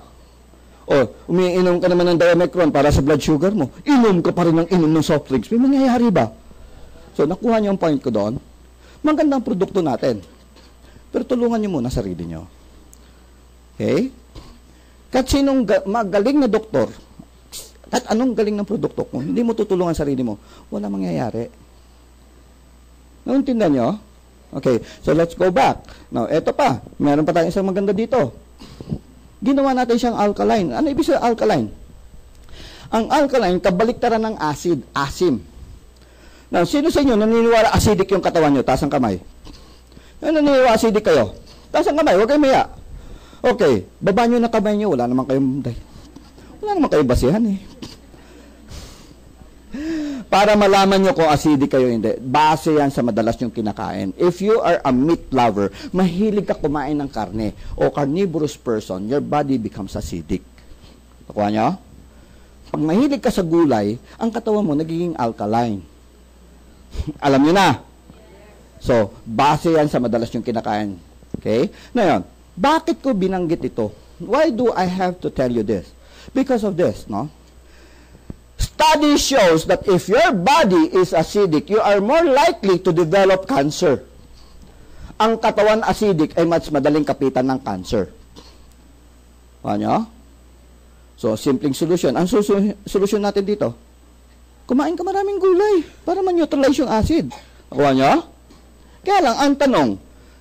O, umiinom ka naman ng Diamecron para sa blood sugar mo. Inom ka pa rin ng inom ng soft drinks. May mangyayari ba? So, nakuha niyo ang point ko doon. Magandang produkto natin. Pero tulungan niyo muna sarili niyo. Okay? Kahit sinong magaling na doktor, kahit anong galing ng produkto, kung hindi mo tutulungan sarili mo, wala mangyayari. Nauntindihan niyo? Okay, so let's go back. Now, eto pa. Meron pa tayong isang maganda dito. Ginawa natin siyang alkaline. Ano ibig sabihin alkaline? Ang alkaline, kabaliktaran ng acid, asim. Now, sino sa inyo naniniwala acidic yung katawan nyo? Taas ang kamay. Naniniwala acidic kayo? Taas ang kamay, huwag kayo maya. Okay, baba nyo na kamay nyo. Wala naman kayong basihan eh. Para malaman nyo kung acidic kayo hindi. Base yan sa madalas nyong kinakain. If you are a meat lover, mahilig ka kumain ng karne, o carnivorous person, your body becomes acidic. Nakuha nyo? Pag mahilig ka sa gulay, ang katawan mo nagiging alkaline. Alam nyo na? So, base yan sa madalas nyong kinakain. Okay? Ngayon, bakit ko binanggit ito? Why do I have to tell you this? Because of this, no? Study shows that if your body is acidic, you are more likely to develop cancer. Ang katawan acidic ay mas madaling kapitan ng cancer. Ano? So, simpleng solusyon. Ang solusyon natin dito, kumain ka maraming gulay para ma-neutralize yung acid. Nakuha nyo? Kaya lang, ang tanong,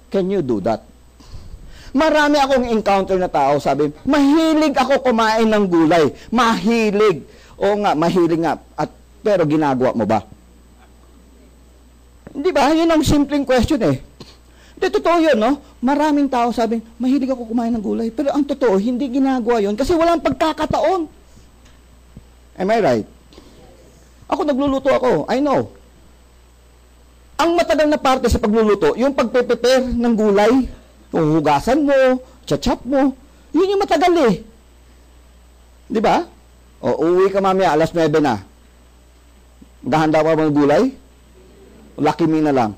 can you do that? Marami akong encounter na tao, sabi, mahilig ako kumain ng gulay. Mahilig. Oo nga, mahilig nga. Pero ginagawa mo ba? Hindi ba? Yun ang simpleng question eh. Hindi, totoo yun, no? Maraming tao sabi, mahilig ako kumain ng gulay. Pero ang totoo, hindi ginagawa yun kasi walang pagkakataon. Am I right? Ako, nagluluto ako. I know. Ang matagal na parte sa pagluluto, yung pagpe-prepare ng gulay, yung hugasan mo, chachap mo, yun yung matagal eh. Di ba? O, uuwi ka mamaya, alas 9 na. Maghahanda pa ba ng gulay? Lucky me na lang.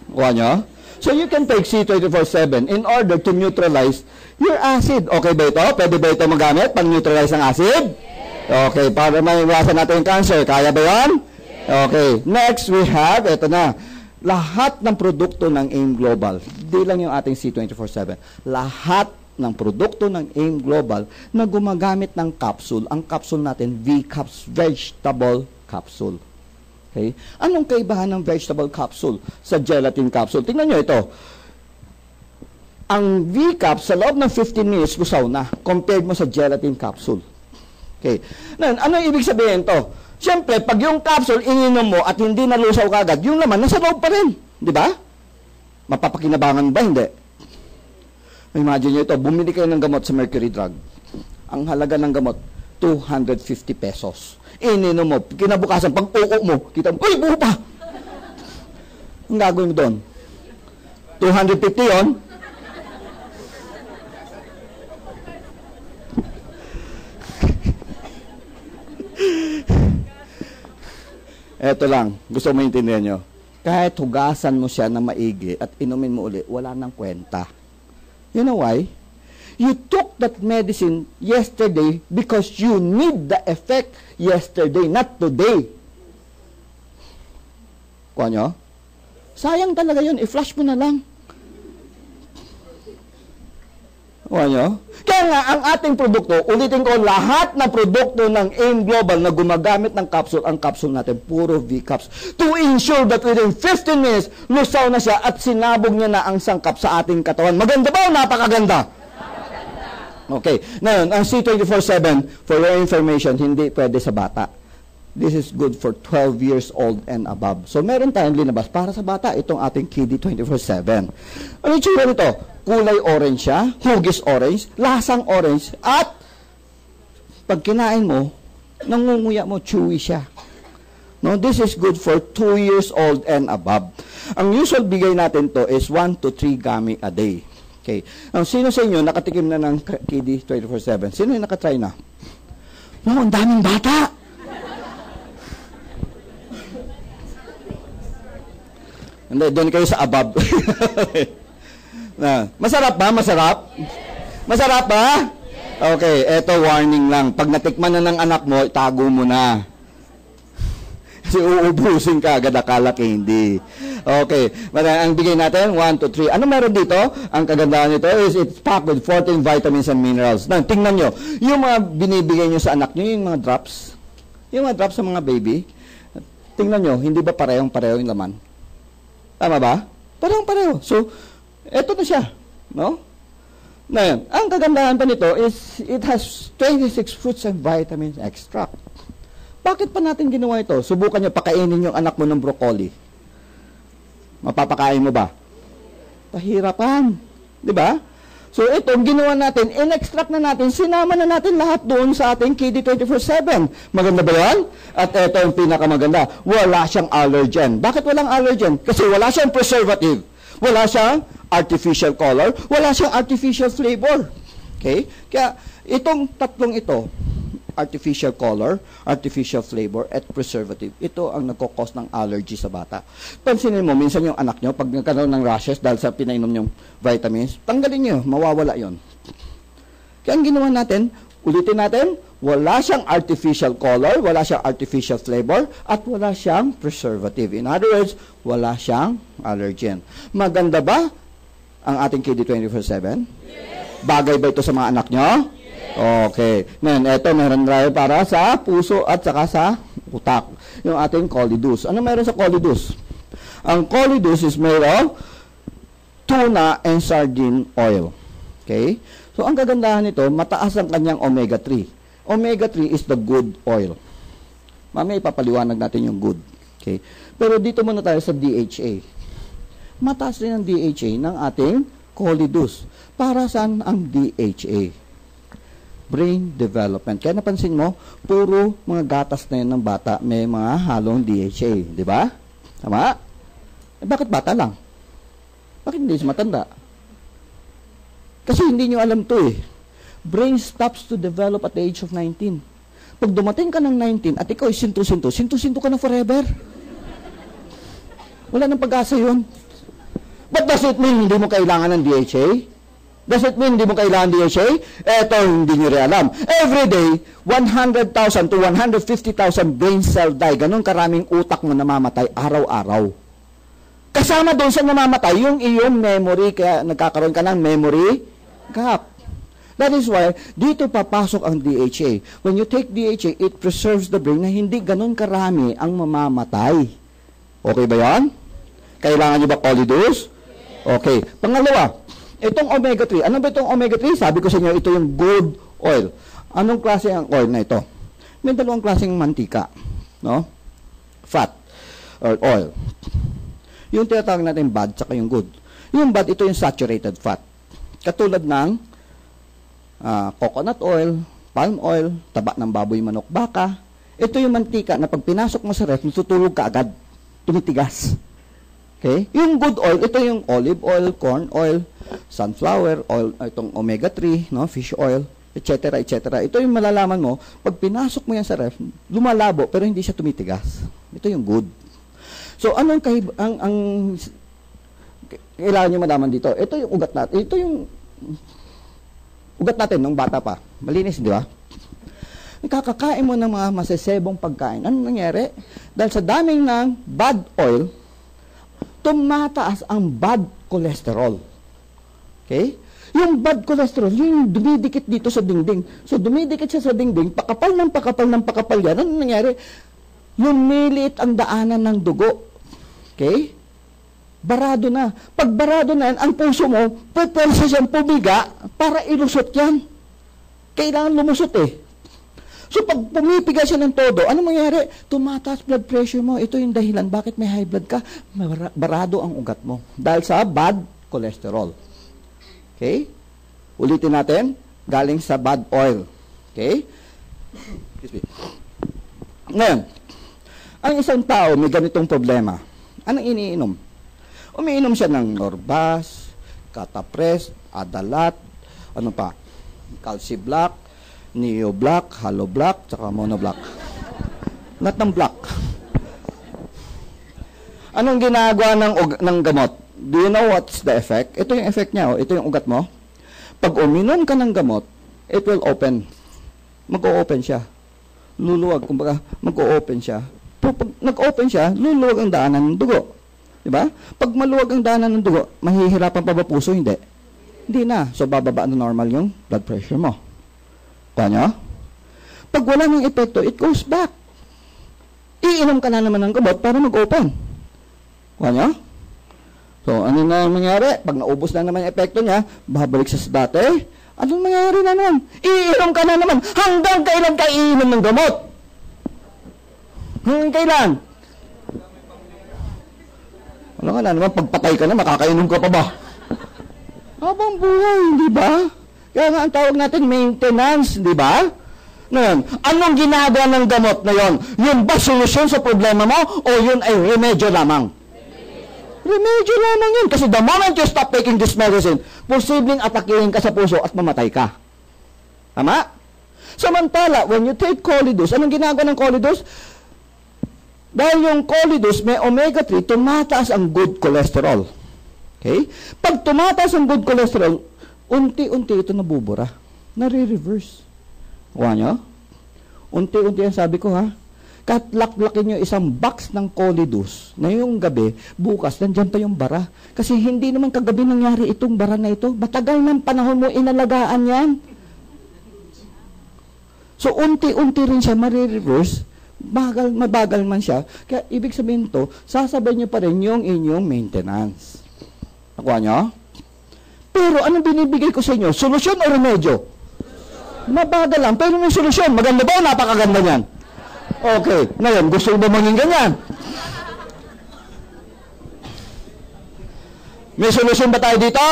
Kuha nyo? So, you can take C24/7 in order to neutralize your acid. Okay ba ito? Pwede ba ito magamit pang-neutralize ng acid? Okay, para maiwasan natin yung cancer. Kaya ba yan? Okay. Next, we have, ito na. Lahat ng produkto ng AIM Global, di lang yung ating C24/7. Lahat ng produkto ng AIM Global na gumagamit ng capsule. Ang capsule natin, V-Caps Vegetable Capsule. Okay? Anong kaibahan ng vegetable capsule sa gelatin capsule? Tingnan nyo ito. Ang V-Caps sa loob ng 15 minutes lusaw na compared mo sa gelatin capsule. Okay. Ano ibig sabihin to? Siyempre, pag yung capsule ininom mo at hindi nalusaw kagad, yung laman nasa loob pa rin. Di ba? Mapapakinabangan ba? Hindi. Imagine nyo ito, bumili kayo ng gamot sa mercury drug. Ang halaga ng gamot, 250 pesos. Ininom mo, kinabukasan, pag uok mo, kita mo, uy, buho pa! Ang gagawin mo doon? 250 yon. Eto lang, gusto mo maintindihan nyo. kahit hugasan mo siya na maigi at inumin mo uli, wala nang kwenta. You know why? You took that medicine yesterday because you need the effect yesterday, not today. Kuha nyo? Sayang talaga yun. I-flush mo na lang. Kuha nyo? Kaya nga, ang ating produkto, ulitin ko, lahat ng produkto ng AIM Global na gumagamit ng capsule, ang capsule natin, puro V-caps. To ensure that within 15 minutes, lusaw na siya at sinabog niya na ang sangkap sa ating katawan. Maganda ba o napakaganda? Okay. Ngayon, ang C24/7, for your information, hindi pwede sa bata. This is good for 12 years old and above. So, meron tayong linabas para sa bata, itong ating Kiddy 24/7. Ano yung tsura nito? Kulay orange siya, hugis orange, lasang orange, at pag kinain mo, nangunguya mo, chewy siya. No, this is good for 2 years old and above. Ang usual bigay natin to is 1 to 3 gummy a day. Okay. Ang sino sa inyo nakatikim na ng Kiddy 24/7? Sino yung nakatry na? No, ang daming bata. Hindi, doon kayo sa above. Na, masarap ba? Masarap? Masarap ba? Okay, eto warning lang. Pag natikman na ng anak mo, itago mo na. Kasi uubusin ka agad, akala candy. Okay, ang bigay natin, 1 to 3. Ano meron dito? Ang kagandahan nito is it's packed with 14 vitamins and minerals. Na, tingnan nyo, yung mga binibigay nyo sa anak nyo, yung mga drops, sa mga baby, tingnan nyo, hindi ba parehong-pareho yung laman? Tama ba? Parehong-pareho. So, eto na siya. No? Ngayon, ang kagandahan pa nito is it has 26 fruits and vitamins extract. Bakit pa natin ginawa ito? Subukan nyo, pakainin yung anak mo ng broccoli. Mapapakain mo ba? Pahirapan. Di ba? So, ito, ginawa natin, in-extract na natin, sinama na natin lahat doon sa ating Kiddy 24/7. Maganda ba yan? At ito ang pinakamaganda, wala siyang allergen. Bakit walang allergen? Kasi wala siyang preservative. Wala siyang artificial color. Wala siyang artificial flavor. Okay? Kaya, itong tatlong ito, artificial color, artificial flavor, at preservative, ito ang nagkakos ng allergy sa bata. Pansinin mo, minsan yung anak nyo, pag nagkaroon ng rashes dahil sa pinainom yung vitamins, tanggalin nyo, mawawala yon. Kaya ang ginawa natin, ulitin natin, wala siyang artificial color, wala siyang artificial flavor, at wala siyang preservative. In other words, wala siyang allergen. Maganda ba ang ating Kiddy 24/7? Yes. Bagay ba ito sa mga anak nyo? Yes. Okay. Ngayon, ito meron tayo para sa puso at saka sa utak. Yung ating Colidus. Ano meron sa Colidus? Ang Colidus is made of tuna and sardine oil. Okay? So, ang kagandahan nito, mataas ang kanyang omega-3. Omega-3 is the good oil. Mamaya ipapaliwanag natin yung good. Okay? Pero dito muna tayo sa DHA. Mataas rin ang DHA ng ating Colidus. Para saan ang DHA? Brain development. Kaya napansin mo, puro mga gatas na yun ng bata may mga halong DHA. Di ba? Tama? Bakit bata lang? Bakit hindi matanda? Kasi hindi nyo alam to eh. Brain stops to develop at the age of 19. Pag dumating ka ng 19 at ikaw ay sinto-sinto, sinto-sinto ka na forever. Wala nang pag-asa yun. But does it mean hindi mo kailangan ng DHA? Does it mean hindi mo kailangan DHA? Eto, hindi nyo rin alam. Every day, 100,000 to 150,000 brain cell die. Ganon karaming utak mo namamatay araw-araw. Kasama doon sa namamatay, yung iyong memory, kaya nagkakaroon ka ng memory gap. That is why, dito papasok ang DHA. When you take DHA, it preserves the brain na hindi ganon karami ang mamamatay. Okay ba yan? Kailangan nyo ba Colidus? Okay. Pangalawa, itong omega-3. Ano ba itong omega-3? Sabi ko sa inyo, ito yung good oil. Anong klase ang oil na ito? May dalawang klaseng mantika. No? Fat or oil. Yung tinatawag natin bad, saka yung good. Yung bad, ito yung saturated fat. Katulad ng coconut oil, palm oil, taba ng baboy, manok, baka. Ito yung mantika na pag pinasok mo sa ref, natutulog ka agad. Tumitigas. Okay? Yung good oil, ito yung olive oil, corn oil, sunflower oil, itong omega-3, no, fish oil, etc., etc. Ito yung malalaman mo, pag pinasok mo yan sa ref, lumalabo, pero hindi siya tumitigas. Ito yung good. So, anong kailangan nyo malaman dito? Ito yung ugat natin. Ito yung ugat natin nung bata pa. Malinis, di ba? Kakakain mo ng mga masasebong pagkain. Anong nangyari? Dahil sa daming ng bad oil, tumataas ang bad cholesterol. Okay? Yung bad cholesterol, yung dumidikit dito sa dingding. So, dumidikit siya sa dingding, pakapal ng pakapal yan. Anong nangyari? Lumiliit ang daanan ng dugo. Okay? Barado na. Pag barado na yan, ang puso mo, pupulsa siyang pumiga para ilusot yan. Kailangan lumusot eh. So, pag pumipiga siya ng todo, ano mangyari? Tumataas blood pressure mo. Ito yung dahilan. Bakit may high blood ka? Barado ang ugat mo. Dahil sa bad cholesterol. Okay? Ulitin natin. Galing sa bad oil. Okay? Excuse me. Ngayon, ang isang tao may ganitong problema. Anong iniinom? Umiinom siya ng Norbas, Catapres, Adalat, ano pa? Calciblac, Neo Black, Halo Black, tsaka Mono Black. Lahat ng black. Anong ginagawa ng gamot? Do you know what's the effect? Ito yung effect niya. Oh. Ito yung ugat mo. Pag uminom ka ng gamot, it will open. Mag-o-open siya. Luluwag. Kumbaga, mag-o-open siya. Pag nag-open siya, luluwag ang daanan ng dugo. Diba? Pag maluwag ang daanan ng dugo, mahihirapan pa ba puso? Hindi. Hindi na. So, bababa na normal yung blood pressure mo. Kanya? Pag wala ng epekto, it goes back. Iinom ka na naman ng gamot para mag-open. Kanya? So, ano na mangyari? Pag naubos na naman yung epekto niya, babalik sa dati. Anong mangyari na naman? Iinom ka na naman. Hanggang kailan ka iinom ng gamot? Hanggang kailan? Wala ka na naman, pagpatay ka na, makakainom ka pa ba? Habang buhay, di ba? Kaya nga ang tawag natin maintenance, di ba? Ngayon, anong ginagawa ng gamot na yon? Yun ba solusyon sa problema mo o yun ay remedyo lamang? Remedyo lamang yun. Kasi the moment you stop taking this medicine, posibleng atakihin ka sa puso at mamatay ka. Tama? Samantala, when you take Cholidus, anong ginagawa ng Cholidus? Dahil yung Cholidus may omega-3, tumataas ang good cholesterol. Okay? Pag tumataas ang good cholesterol, unti-unti ito nabubura. Nare-reverse. Kuha nyo? Unti-unti yan sabi ko ha. Kahit laklakin nyo isang box ng Cholidus na yung gabi, bukas, nandyan pa yung bara. Kasi hindi naman kagabi nangyari itong bara na ito. Matagal ng panahon mo inalagaan yan. So, unti-unti rin siya marireverse. Mabagal man siya. Kaya, ibig sabihin to, sasabay nyo pa rin yung inyong maintenance. Nakuha nyo? Pero, anong binibigay ko sa inyo? Solusyon o remedyo? Mabagal lang. Pero may solusyon. Maganda ba o napakaganda niyan? Okay. Ngayon, gusto mo ba maging ganyan? May solusyon ba tayo dito?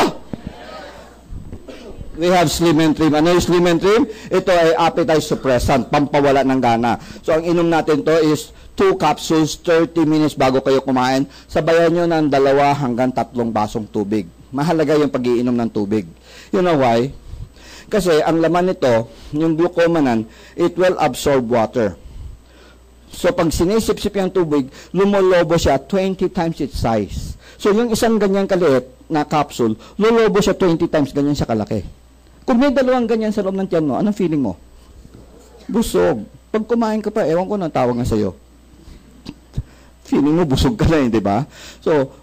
We have Slim and Trim. Ano yung Slim and Trim? Ito ay appetite suppressant, pampawala ng gana. So, ang inom natin to is 2 capsules, 30 minutes bago kayo kumain. Sabayan nyo ng 2 hanggang 3 basong tubig. Mahalaga yung pag-iinom ng tubig. You know why? Kasi, ang laman nito, yung glucomannan, it will absorb water. So, pag sinisip-sip yung tubig, lumolobo siya 20 times its size. So, yung isang ganyan kaliit na capsule, lululobo siya 20 times ganyan siya kalaki. Kung may 2 ganyan sa loob ng tiyan mo, anong feeling mo? Busog. Pag kumain ka pa, ewan ko na tawag nga sa'yo. Feeling mo, busog ka na yun, di ba? So,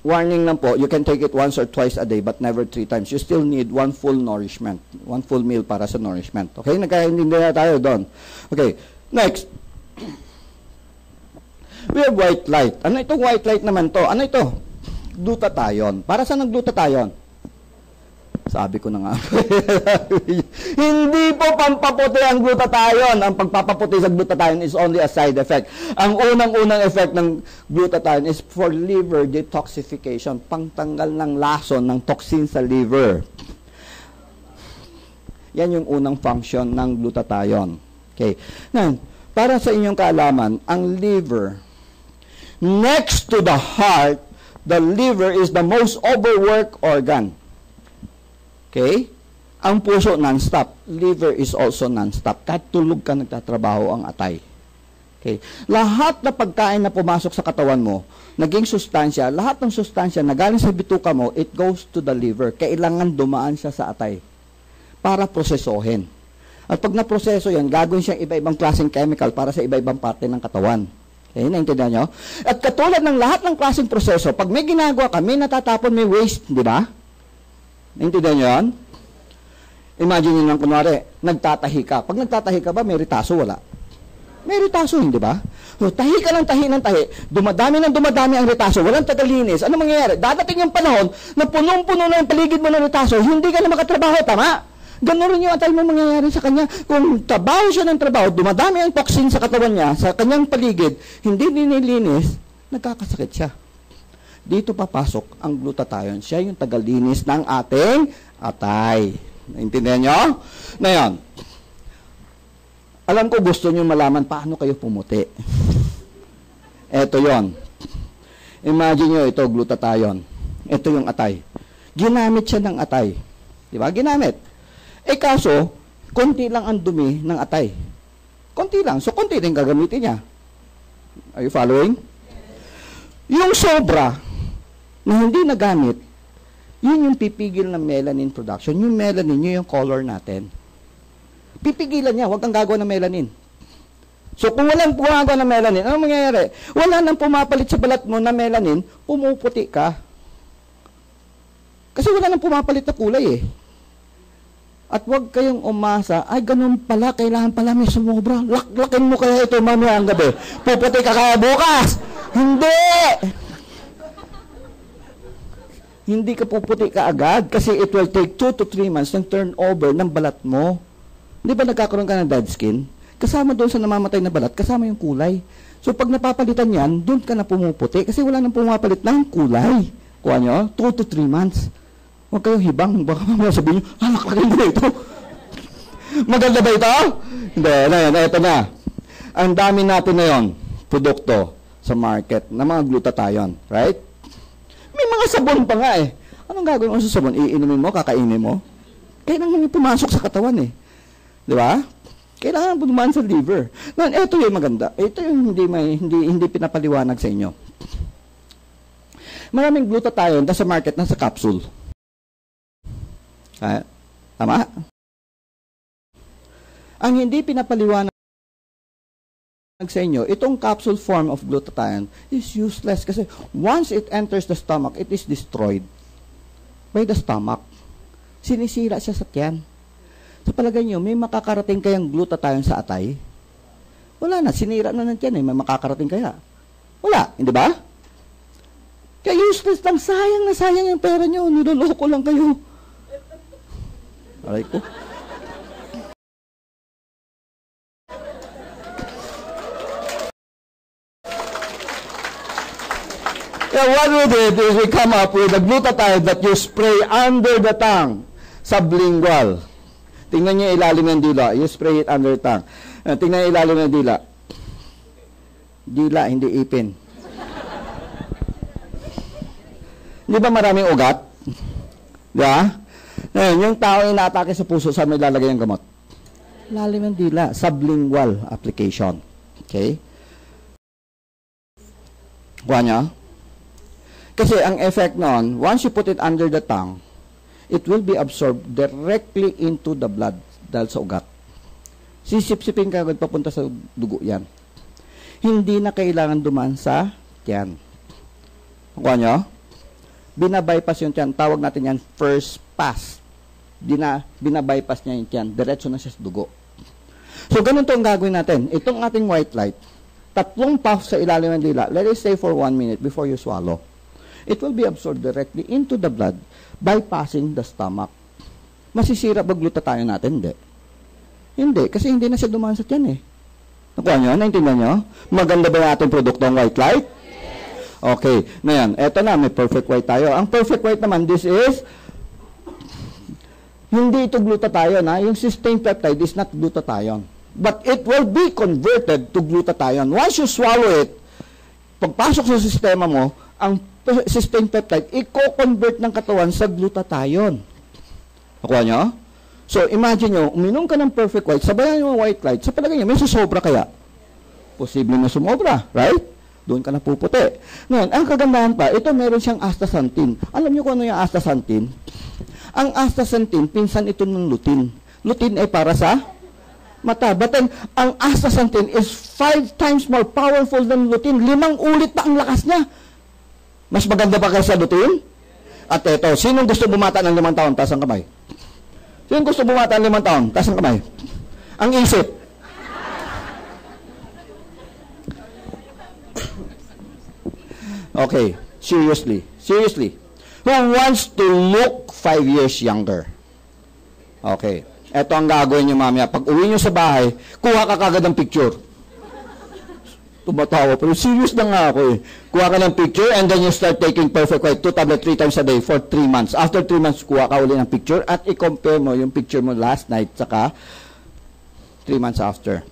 warning lang po, you can take it once or twice a day, but never 3 times. You still need 1 full nourishment. 1 full meal para sa nourishment. Okay? Nagkaintindihan na tayo doon. Okay. Next. We have white light. Ano itong white light naman to? Ano ito? Glutathione. Para saan ang glutathione? Sabi ko na nga. Hindi po pampaputi ang glutathione. Ang pagpapaputi sa glutathione is only a side effect. Ang unang-unang effect ng glutathione is for liver detoxification. Pangtanggal ng lason ng toxin sa liver. Yan yung unang function ng glutathione. Okay. Now, para sa inyong kaalaman, ang liver, next to the heart, the liver is the most overworked organ. Okay? Ang puso non-stop. Liver is also non-stop. Kahit tulog ka, nagtatrabaho ang atay. Okay. Lahat na pagkain na pumasok sa katawan mo, naging sustansya, lahat ng sustansya na galing sa bituka mo, it goes to the liver. Kailangan dumaan siya sa atay para prosesohin. At pag naproseso yan, gagawin siyang iba-ibang klaseng chemical para sa iba-ibang parte ng katawan. Okay, naintindihan nyo? At katulad ng lahat ng klaseng proseso, pag may ginagawa ka, may natatapon, may waste, di ba? Naintindihan nyo yan? Imagine nyo lang, kunwari, nagtatahi ka. Pag nagtatahi ka ba, may ritaso? Wala. May ritaso, hindi ba? So, tahi ka ng tahi ng tahi. Dumadami ng dumadami ang ritaso. Walang tagalinis. Ano mangyayari? Dadating yung panahon na punong-puno na yung paligid mo ng ritaso, hindi ka na makatrabaho, tama? Ganun rin yung atay mo mangyayari sa kanya. Kung trabaho siya ng trabaho, dumadami ang toxin sa katawan niya, sa kanyang paligid, hindi nililinis, nagkakasakit siya. Dito papasok ang glutathione. Siya yung tagalinis ng ating atay. Naintindihan nyo? Na yan. Alam ko gusto nyo malaman paano kayo pumuti. Ito yon. Imagine nyo ito, glutathione. Ito yung atay. Ginamit siya ng atay. Diba? Ginamit. Eh kaso, konti lang ang dumi ng atay. Konti lang. So, konti rin gagamitin niya. Are you following? Yung sobra na hindi nagamit, yun yung pipigil ng melanin production. Yung melanin, yun yung color natin. Pipigilan niya, huwag kang gagawa ng melanin. So, kung walang gumagawa ng melanin, ano mangyayari? Wala nang pumapalit sa balat mo na melanin, pumuputi ka. Kasi wala nang pumapalit na kulay eh. At huwag kayong umasa, ay ganun pala, kailangan pala may sumobra. Laklakin mo kaya ito mamaya ang gabi. Puputi ka kaya bukas. Hindi! Hindi ka puputi ka agad kasi it will take 2 to 3 months ng turnover ng balat mo. Di ba nagkakaroon ka ng dead skin? Kasama doon sa namamatay na balat, kasama yung kulay. So pag napapalitan yan, doon ka na pumuputi kasi wala nang pumapalit ng kulay. Kuha nyo, 2 to 3 months. Huwag kayong hibang. Baka mamaya sabihin nyo, halaklakin mo ito. Maganda ba ito? Hindi, ito na. Ang dami natin na yon, produkto sa market na mga glutathione. Right? May mga sabon pa nga eh. Anong gagawin mo sa sabon? Iinumin mo, kakainin mo? Kailangan yung pumasok sa katawan eh. Di ba? Kailangan dumaan sa liver. Ngayon, ito yung maganda. Ito yung hindi pinapaliwanag sa inyo. Maraming glutathione sa market na sa capsule. Tama? Ang hindi pinapaliwanag sa inyo, itong capsule form of glutathione is useless kasi once it enters the stomach, it is destroyed by the stomach. Sinisira siya sa tiyan. Sa palagay nyo, may makakarating kayang glutathione sa atay? Wala na, sinira na ng tiyan eh. May makakarating kaya? Wala, hindi ba? Kaya useless lang, sayang na sayang yung pera nyo. Niloloko lang kayo. Aray ko. Yeah, what we did is we come up with a glutathione that you spray under the tongue, sublingual. Tingnan niyo ilalim ng dila. You spray it under the tongue. Tingnan niyo ilalim ng dila. Dila, hindi ipin. Di ba maraming ugat? Di ba? Ngayon, yung tao yung inaatake sa puso, saan may lalagay ng gamot? Ilalim ng dila. Sublingual application. Okay? Kuha niya? Kasi ang effect noon, once you put it under the tongue, it will be absorbed directly into the blood dahil sa ugat. Sisip-sipin ka agad papunta sa dugo yan. Hindi na kailangan duman sa tiyan. Kuha nyo? Binabypass yung tiyan. Tawag natin yan first pass. Binabypass niya yung tiyan. Diretso na siya sa dugo. So, ganun to ang gagawin natin. Itong ating white light, 3 puffs sa ilalim ng dila. Let it stay for 1 minute before you swallow. It will be absorbed directly into the blood bypassing the stomach. Masisira ba glutathione natin? Hindi. Hindi, kasi hindi na siya dumaan sa tiyan eh. Nakuha nyo? Naintindihan nyo? Maganda ba yung ating produkto ang white light? Okay. Na yan. Eto na, may perfect white tayo. Ang perfect white naman, this is hindi ito glutathione. Yung cysteine peptide is not glutathione. But it will be converted to glutathione. Once you swallow it, pagpasok sa sistema mo, ang cysteine peptide, i-convert ng katawan sa glutathione. Nakuha nyo? So, imagine nyo, uminom ka ng perfect white, sabayan yung white light, sa palagay nyo, may susobra kaya? Posible na sumobra, right? Doon ka na puputi. Ngayon, ang kagandahan pa, ito meron siyang astaxanthin. Alam niyo kung ano yung astaxanthin? Ang astaxanthin, pinsan ito ng lutein. Lutein ay para sa mata. But then, ang astaxanthin is 5 times more powerful than lutein. 5 ulit pa ang lakas niya. Mas maganda pa kaysa lutein? At ito, sinong gusto bumata ng 5 taon? Taas ang kamay. Sinong gusto bumata ng 5 taon? Taas ang kamay. Ang isip. Okay, seriously. Who wants to look 5 years younger? Okay. Ito ang gagawin niyo mamaya. Pag uwi niyo sa bahay, kuha ka kagad ng picture. Tumatawa, pero serious na nga ako eh. Kuha ka ng picture and then you start taking perfect white 2 tablet 3 times a day for 3 months. After 3 months, kuha ka uli ng picture at i-compare mo yung picture mo last night saka 3 months after.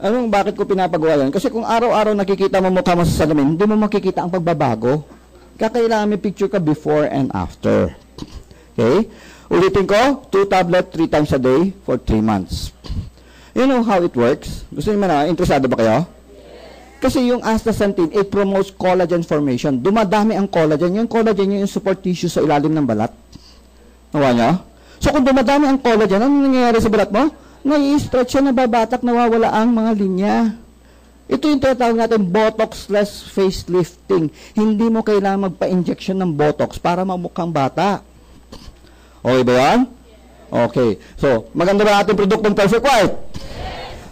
Bakit ko pinapagawa yan? Kasi kung araw-araw nakikita mo mukha mo sa salamin, hindi mo makikita ang pagbabago. Kailangan may picture ka before and after. Okay? Ulitin ko, 2 tablet 3 times a day for 3 months. You know how it works? Gusto niyo na? Interesado ba kayo? Kasi yung astaxanthin, it promotes collagen formation. Dumadami ang collagen. Yung collagen yung support tissue sa ilalim ng balat. Nawa niyo? So kung dumadami ang collagen, ano nangyayari sa balat mo? Nai-stretch siya, nababatak, nawawala ang mga linya. Ito yung tinatawag natin Botox-less facelifting. Hindi mo kailangan magpa-injection ng Botox para mamukhang bata. Okay ba yan? Okay. So, maganda ba ating produktong Perfect White?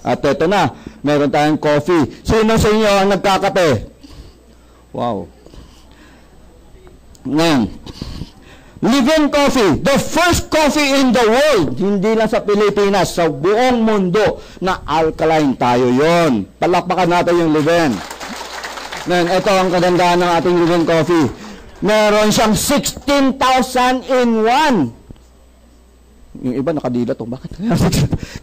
At ito na, meron tayong coffee. Sino sa inyo ang nagkakape? Wow. Ngayon, Live-in coffee, the first coffee in the world, hindi lang sa Pilipinas, sa buong mundo, na alkaline tayo yon. Palakpakan natin yung live-in. Ngayon, ito ang kagandahan ng ating live-in coffee. Meron siyang 16,000 in 1. Yung iba nakadila to. Bakit?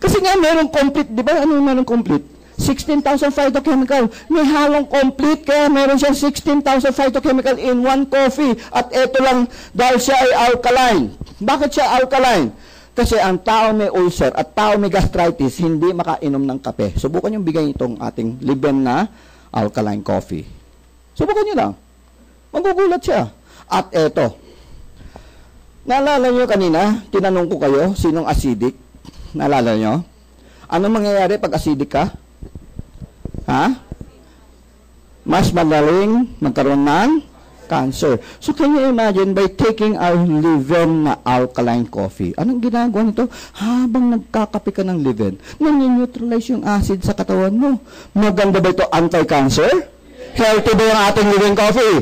Kasi nga meron complete, di ba? Ano yung meron complete? 16,000 phytochemical. May halong complete, kaya meron siyang 16,000 phytochemical in 1 coffee. At ito lang, dahil siya ay alkaline. Bakit siya alkaline? Kasi ang tao may ulcer at tao may gastritis, hindi makainom ng kape. Subukan yung bigay itong ating live-in na alkaline coffee. Subukan nyo lang. Magugulat siya. At ito. Naalala nyo kanina, tinanong ko kayo, sinong acidic? Naalala nyo? Ano mangyayari pag acidic ka? Ha? Mas madaling magkaroon ng cancer. So, can you imagine by taking our live-in na alkaline coffee? Anong ginagawa nito? Habang nagkakape ka ng live-in, nani-neutralize yung acid sa katawan mo. Maganda ba ito anti-cancer? Healthy ba yung ating live-in coffee?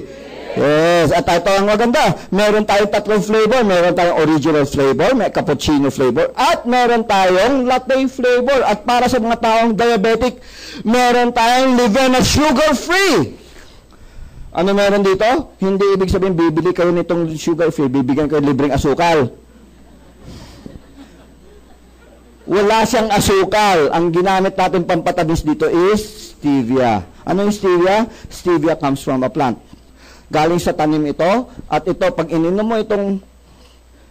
Yes, at ito ang maganda. Meron tayong 3 flavor. Meron tayong original flavor, may cappuccino flavor, at meron tayong latte flavor. At para sa mga taong diabetic, meron tayong live-in na sugar-free. Ano meron dito? Hindi ibig sabihin bibili kayo nitong sugar-free, bibigyan kayo libreng asukal. Wala siyang asukal. Ang ginamit natin pampatamis dito is stevia. Ano yung stevia? Stevia comes from a plant. Galing sa tanim ito, at ito, pag ininom mo itong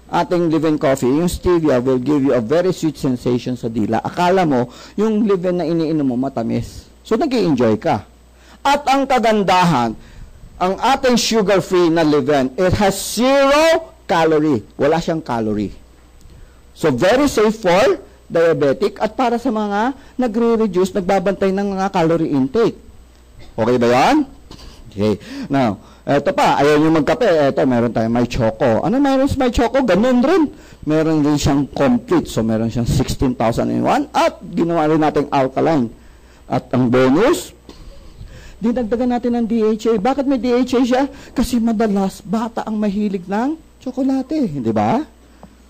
ating live-in coffee, yung stevia will give you a very sweet sensation sa dila. Akala mo, yung live-in na iniinom mo matamis. So, nag-i-enjoy ka. At ang kagandahan, ang ating sugar-free na live-in, it has 0 calorie. Wala siyang calorie. So, very safe for diabetic at para sa mga nagre-reduce, nagbabantay ng mga calorie intake. Okay ba yan? Okay. Now, eto pa, ayaw nyo magkape. Eto, meron tayong may choco. Ano meron sa may choco? Ganun rin. Meron din siyang complete. So, meron siyang 16,000 in 1. At ginawa rin natin alkaline. At ang bonus, dinagdagan natin ng DHA. Bakit may DHA siya? Kasi madalas, bata ang mahilig ng tsokolate. Hindi ba?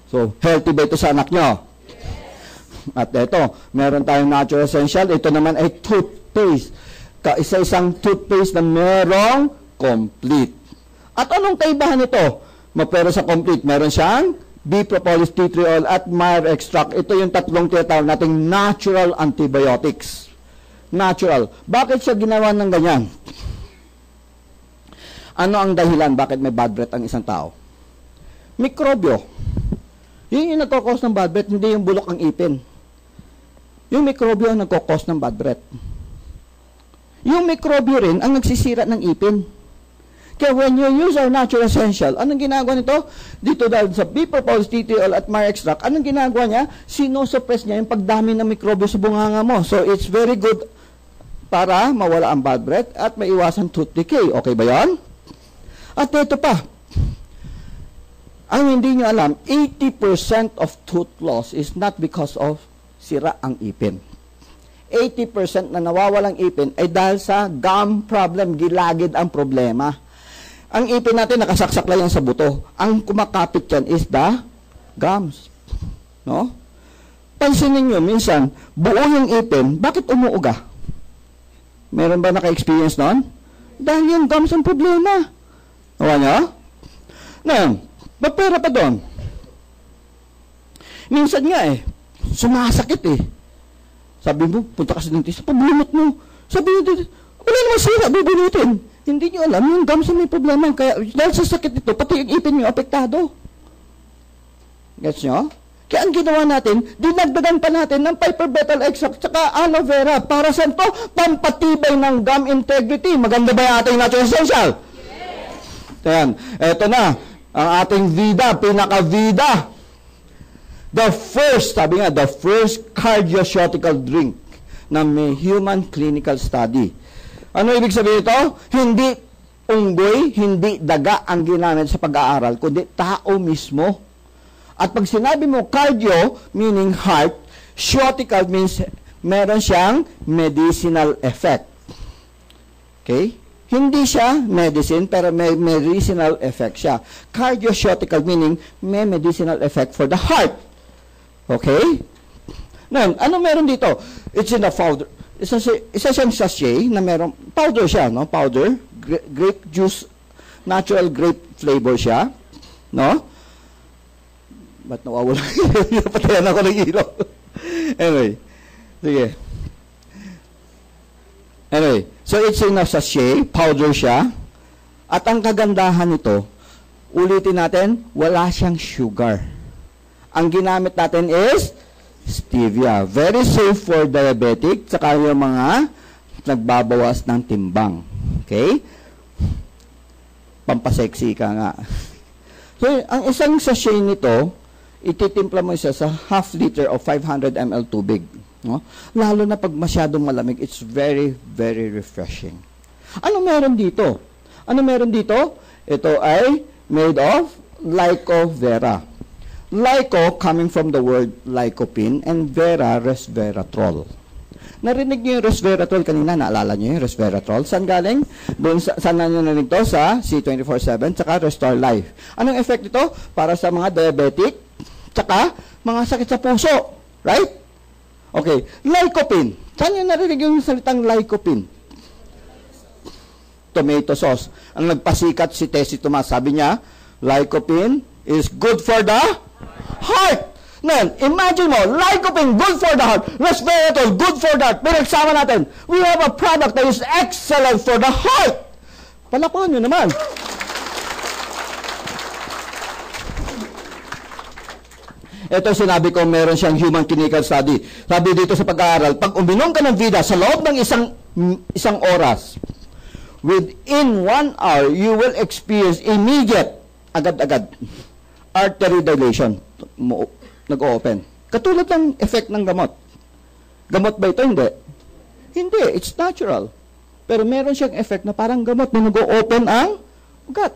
So, healthy ba ito sa anak nyo? At eto, meron tayong natural essential. Ito naman ay toothpaste. Isa-isang toothpaste na merong complete. At anong kaibahan nito? Pero sa complete, meron siyang B-propolis, tea tree oil, at myrrh extract. Ito yung 3 tinatawag nating natural antibiotics. Natural. Bakit siya ginawa ng ganyan? Ano ang dahilan bakit may bad breath ang isang tao? Mikrobyo. Yun yung nagkakos ng bad breath, hindi yung bulok ang ipin. Yung mikrobyo ang nagkakos ng bad breath. Yung mikrobyo rin ang nagsisira ng ipin. Kaya when you use our natural essential, anong ginagawa nito? Dito dahil sa bee propolis, TTL at Myrrh extract, anong ginagawa niya? Sinosuppress niya yung pagdami ng mikrobyo sa bunganga mo. So it's very good para mawala ang bad breath at maiwasan tooth decay. Okay ba yan? At ito pa, ang hindi nyo alam, 80% of tooth loss is not because of sira ang ipin. 80% na nawawalang ipin ay dahil sa gum problem, gilagid ang problema. Ang ipin natin nakasaksak lang yan sa buto. Ang kumakapit yan is the gums. No? Pansinin nyo, minsan, buo yung ipin, bakit umuuga? Meron ba naka-experience noon? Dahil yung gums ang problema. Nawa nyo? Ngayon, mapera pa doon. Minsan nga sumasakit Sabi mo, punta ka sa dentist, pabulot mo. Sabi mo, wala naman sira, bubulutin. Hindi nyo alam, yung gums may problema. Kaya, dahil sa sakit ito, pati yung ipin nyo, apektado. Gets nyo? Kaya ang ginawa natin, dinagdagan pa natin ng Piper Betel extract tsaka aloe vera. Para saan to? Pampatibay ng gum integrity. Maganda ba yung ating natural essential? Yes! Ayan, eto na. Ang ating vida, pinaka-vida. The first, sabi nga, the first cardioceutical drink na may human clinical study. Ano ibig sabihin ito? Hindi unggoy, hindi daga ang ginamit sa pag-aaral, kundi tao mismo. At pag sinabi mo cardio, meaning heart, ceutical means meron siyang medicinal effect. Okay? Hindi siya medicine, pero may medicinal effect siya. Cardioceutical meaning may medicinal effect for the heart. Okay? Now, ano meron dito? It's in the powder. Isa siyang sachet na meron, powder siya, no? Powder, grape juice, natural grape flavor siya, no? Ba't nawawala? Patayan ako ng ilaw. Anyway, sige. Anyway, so it's in a sachet, powder siya, at ang kagandahan nito, ulitin natin, wala siyang sugar. Ang ginamit natin is stevia. Very safe for diabetic, saka yung mga nagbabawas ng timbang. Okay? Pampasexy ka nga. So, ang isang sachet nito, ititimpla mo isa sa half liter of 500 ml tubig. No? Lalo na pag masyadong malamig, it's very, very refreshing. Ano meron dito? Ano meron dito? Ito ay made of Lyco Vera. Lyco coming from the word lycopene and vera, resveratrol. Narinig niyo yung resveratrol kanina? Naalala niyo yung resveratrol? Saan galing? Doon saan nyo narinig to? Sa C24/7 tsaka Restore Life. Anong effect ito? Para sa mga diabetic tsaka mga sakit sa puso. Right? Okay. Lycopene. Saan nyo narinig yung salitang lycopene? Tomato sauce. Ang nagpasikat si Tessie Tomas, sabi niya, lycopene is good for the heart. Ngayon, imagine mo, lycopene, good for the heart. Resveratrol, good for the heart. Pinagsama natin, we have a product that is excellent for the heart. Palakpakan nyo naman. Ito sinabi ko, meron siyang human clinical study. Sabi dito sa pag-aaral, pag uminom ka ng vida sa loob ng isang oras, within 1 hour, you will experience immediate, agad-agad, artery dilation. Nag-o-open. Katulad ng effect ng gamot. Gamot ba ito? Hindi. Hindi. It's natural. Pero meron siyang effect na parang gamot na nag-o-open ang ugat.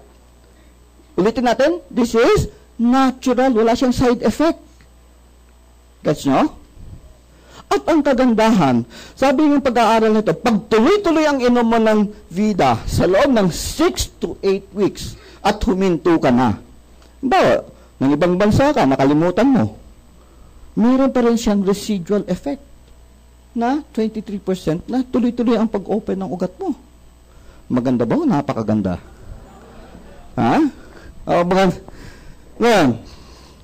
Ulitin natin. This is natural. Wala siyang side effect. Gets nyo? At ang kagandahan, sabi ng pag-aaral nito, pag tuloy-tuloy ang inom mo ng vida sa loob ng 6 to 8 weeks at huminto ka na. Ba, ng ibang bansa ka, nakalimutan mo. Meron pa rin siyang residual effect na 23% na tuloy-tuloy ang pag-open ng ugat mo. Maganda ba o napakaganda? Ha? Ngayon,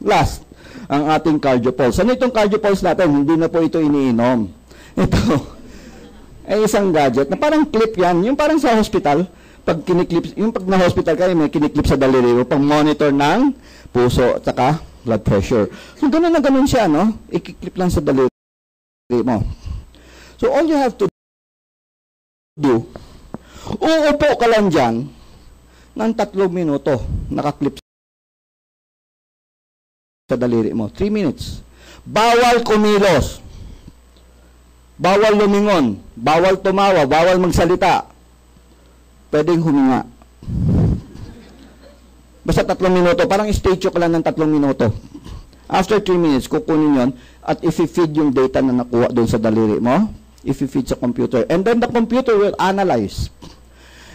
last, ang ating cardiopulse. Ano itong cardiopulse natin? Hindi na po ito iniinom. Ito ay isang gadget na parang clip yan. Yung parang sa hospital, pag kiniklip, yung pag na-hospital kayo, may kiniklip sa daliri mo, pang monitor ng puso at saka blood pressure. So, gano'n na gano'n siya, no? Ikiklip lang sa daliri mo. So, all you have to uupo ka lang dyan ng 3 minuto, nakaklip sa daliri mo. 3 minutes. Bawal kumilos. Bawal lumingon. Bawal tumawa. Bawal magsalita. Pwedeng huminga. Basta 3 minuto. Parang statue ka lang ng 3 minuto. After 3 minutes, kukunin yon at i-feed yung data na nakuha doon sa daliri mo. I-feed sa computer. And then the computer will analyze.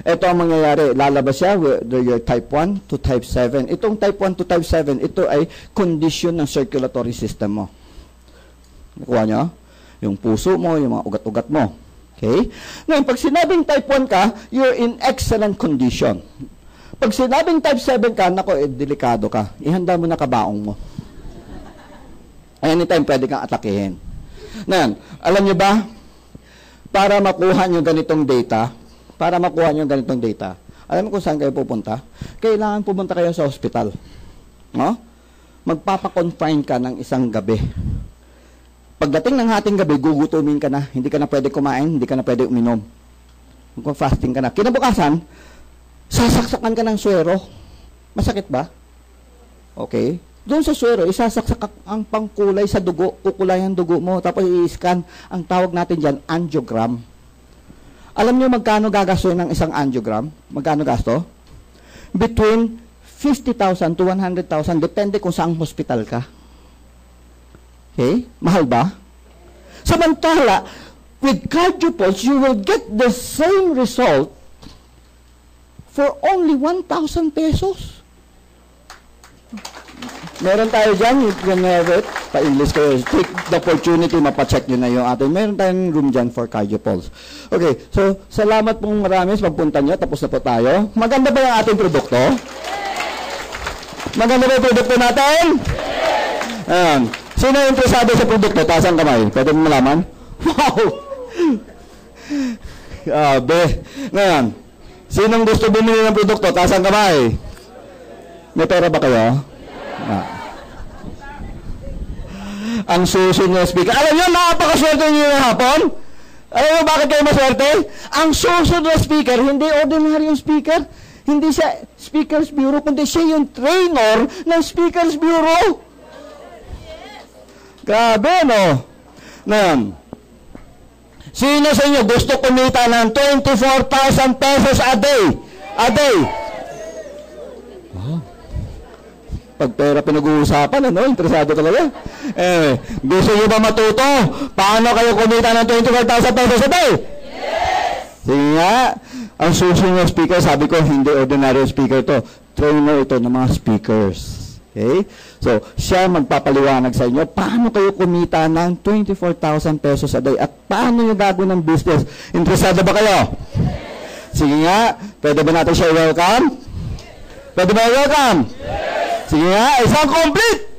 Ito ang mangyayari. Lalabas siya whether you're type 1 to type 7. Itong type 1 to type 7, ito ay condition ng circulatory system mo. Nakuha nyo? Yung puso mo, yung mga ugat-ugat mo. Okay? Ngayon, pag sinabing type 1 ka, you're in excellent condition. Pag sinabing type 7 ka, nako, delikado ka. Ihanda mo na kabaong mo. Anytime pwede kang atakihin. Ngayon, alam nyo ba, para makuha nyo ganitong data, alam mo kung saan kayo pupunta? Kailangan pupunta kayo sa hospital. No? Magpapakonfine ka ng isang gabi. Pagdating ng hating gabi, gugutumin ka na. Hindi ka na pwede kumain, hindi ka na pwede uminom. Fasting ka na. Kinabukasan, sasaksakan ka ng swero. Masakit ba? Okay. Doon sa swero, isasaksak ang pangkulay sa dugo, kukulay ang dugo mo, tapos i-scan. Ang tawag natin dyan, angiogram. Alam niyo magkano gagastuin ng isang angiogram? Magkano gasto? Between 50,000 to 100,000, depende kung saang hospital ka. Okay? Mahal ba? Samantala, with CardioPulse, you will get the same result for only 1,000 pesos. Meron tayo dyan, you can have it. Pa-English kayo. Take the opportunity, mapacheck nyo na yung atin. Meron tayong room dyan for CardioPulse. Okay, so, salamat pong marami sa pagpunta nyo. Tapos na po tayo. Maganda ba yung ating produkto? Maganda ba yung produkto natin? Ayan. Sino yung interesado sa produkto? Taas ang kamay. Pwede mo malaman? Wow! Ngayon, sinong gusto bumili ng produkto? Taas ang kamay. May pera ba kayo? Ang susunod na speaker. Alam nyo, napakaswerte nyo yung hapon? Alam nyo bakit kayo maswerte? Ang susunod na speaker, hindi ordinary yung speaker. Hindi siya Speaker's Bureau, kundi siya yung trainer ng Speaker's Bureau. Grabe, no? Ngayon, sino sa inyo gusto kumita ng 24,000 pesos a day? A day. Pag pera pinag-uusapan, ano? Interesado talaga. Gusto nyo ba matuto? Paano kayo kumita ng 25,000 pesos a day? Yes! Sige nga, ang susunod speaker, sabi ko, hindi ordinary speaker to. Trainer ito ng mga speakers. Okay? So, siya magpapaliwanag sa inyo, paano kayo kumita ng 24,000 pesos a day at paano nyo gagawin ng business. Interesado ba kayo? Yes! Sige nga, pwede ba natin siya welcome? Pwede ba welcome? Yes! Sige nga, isang complete!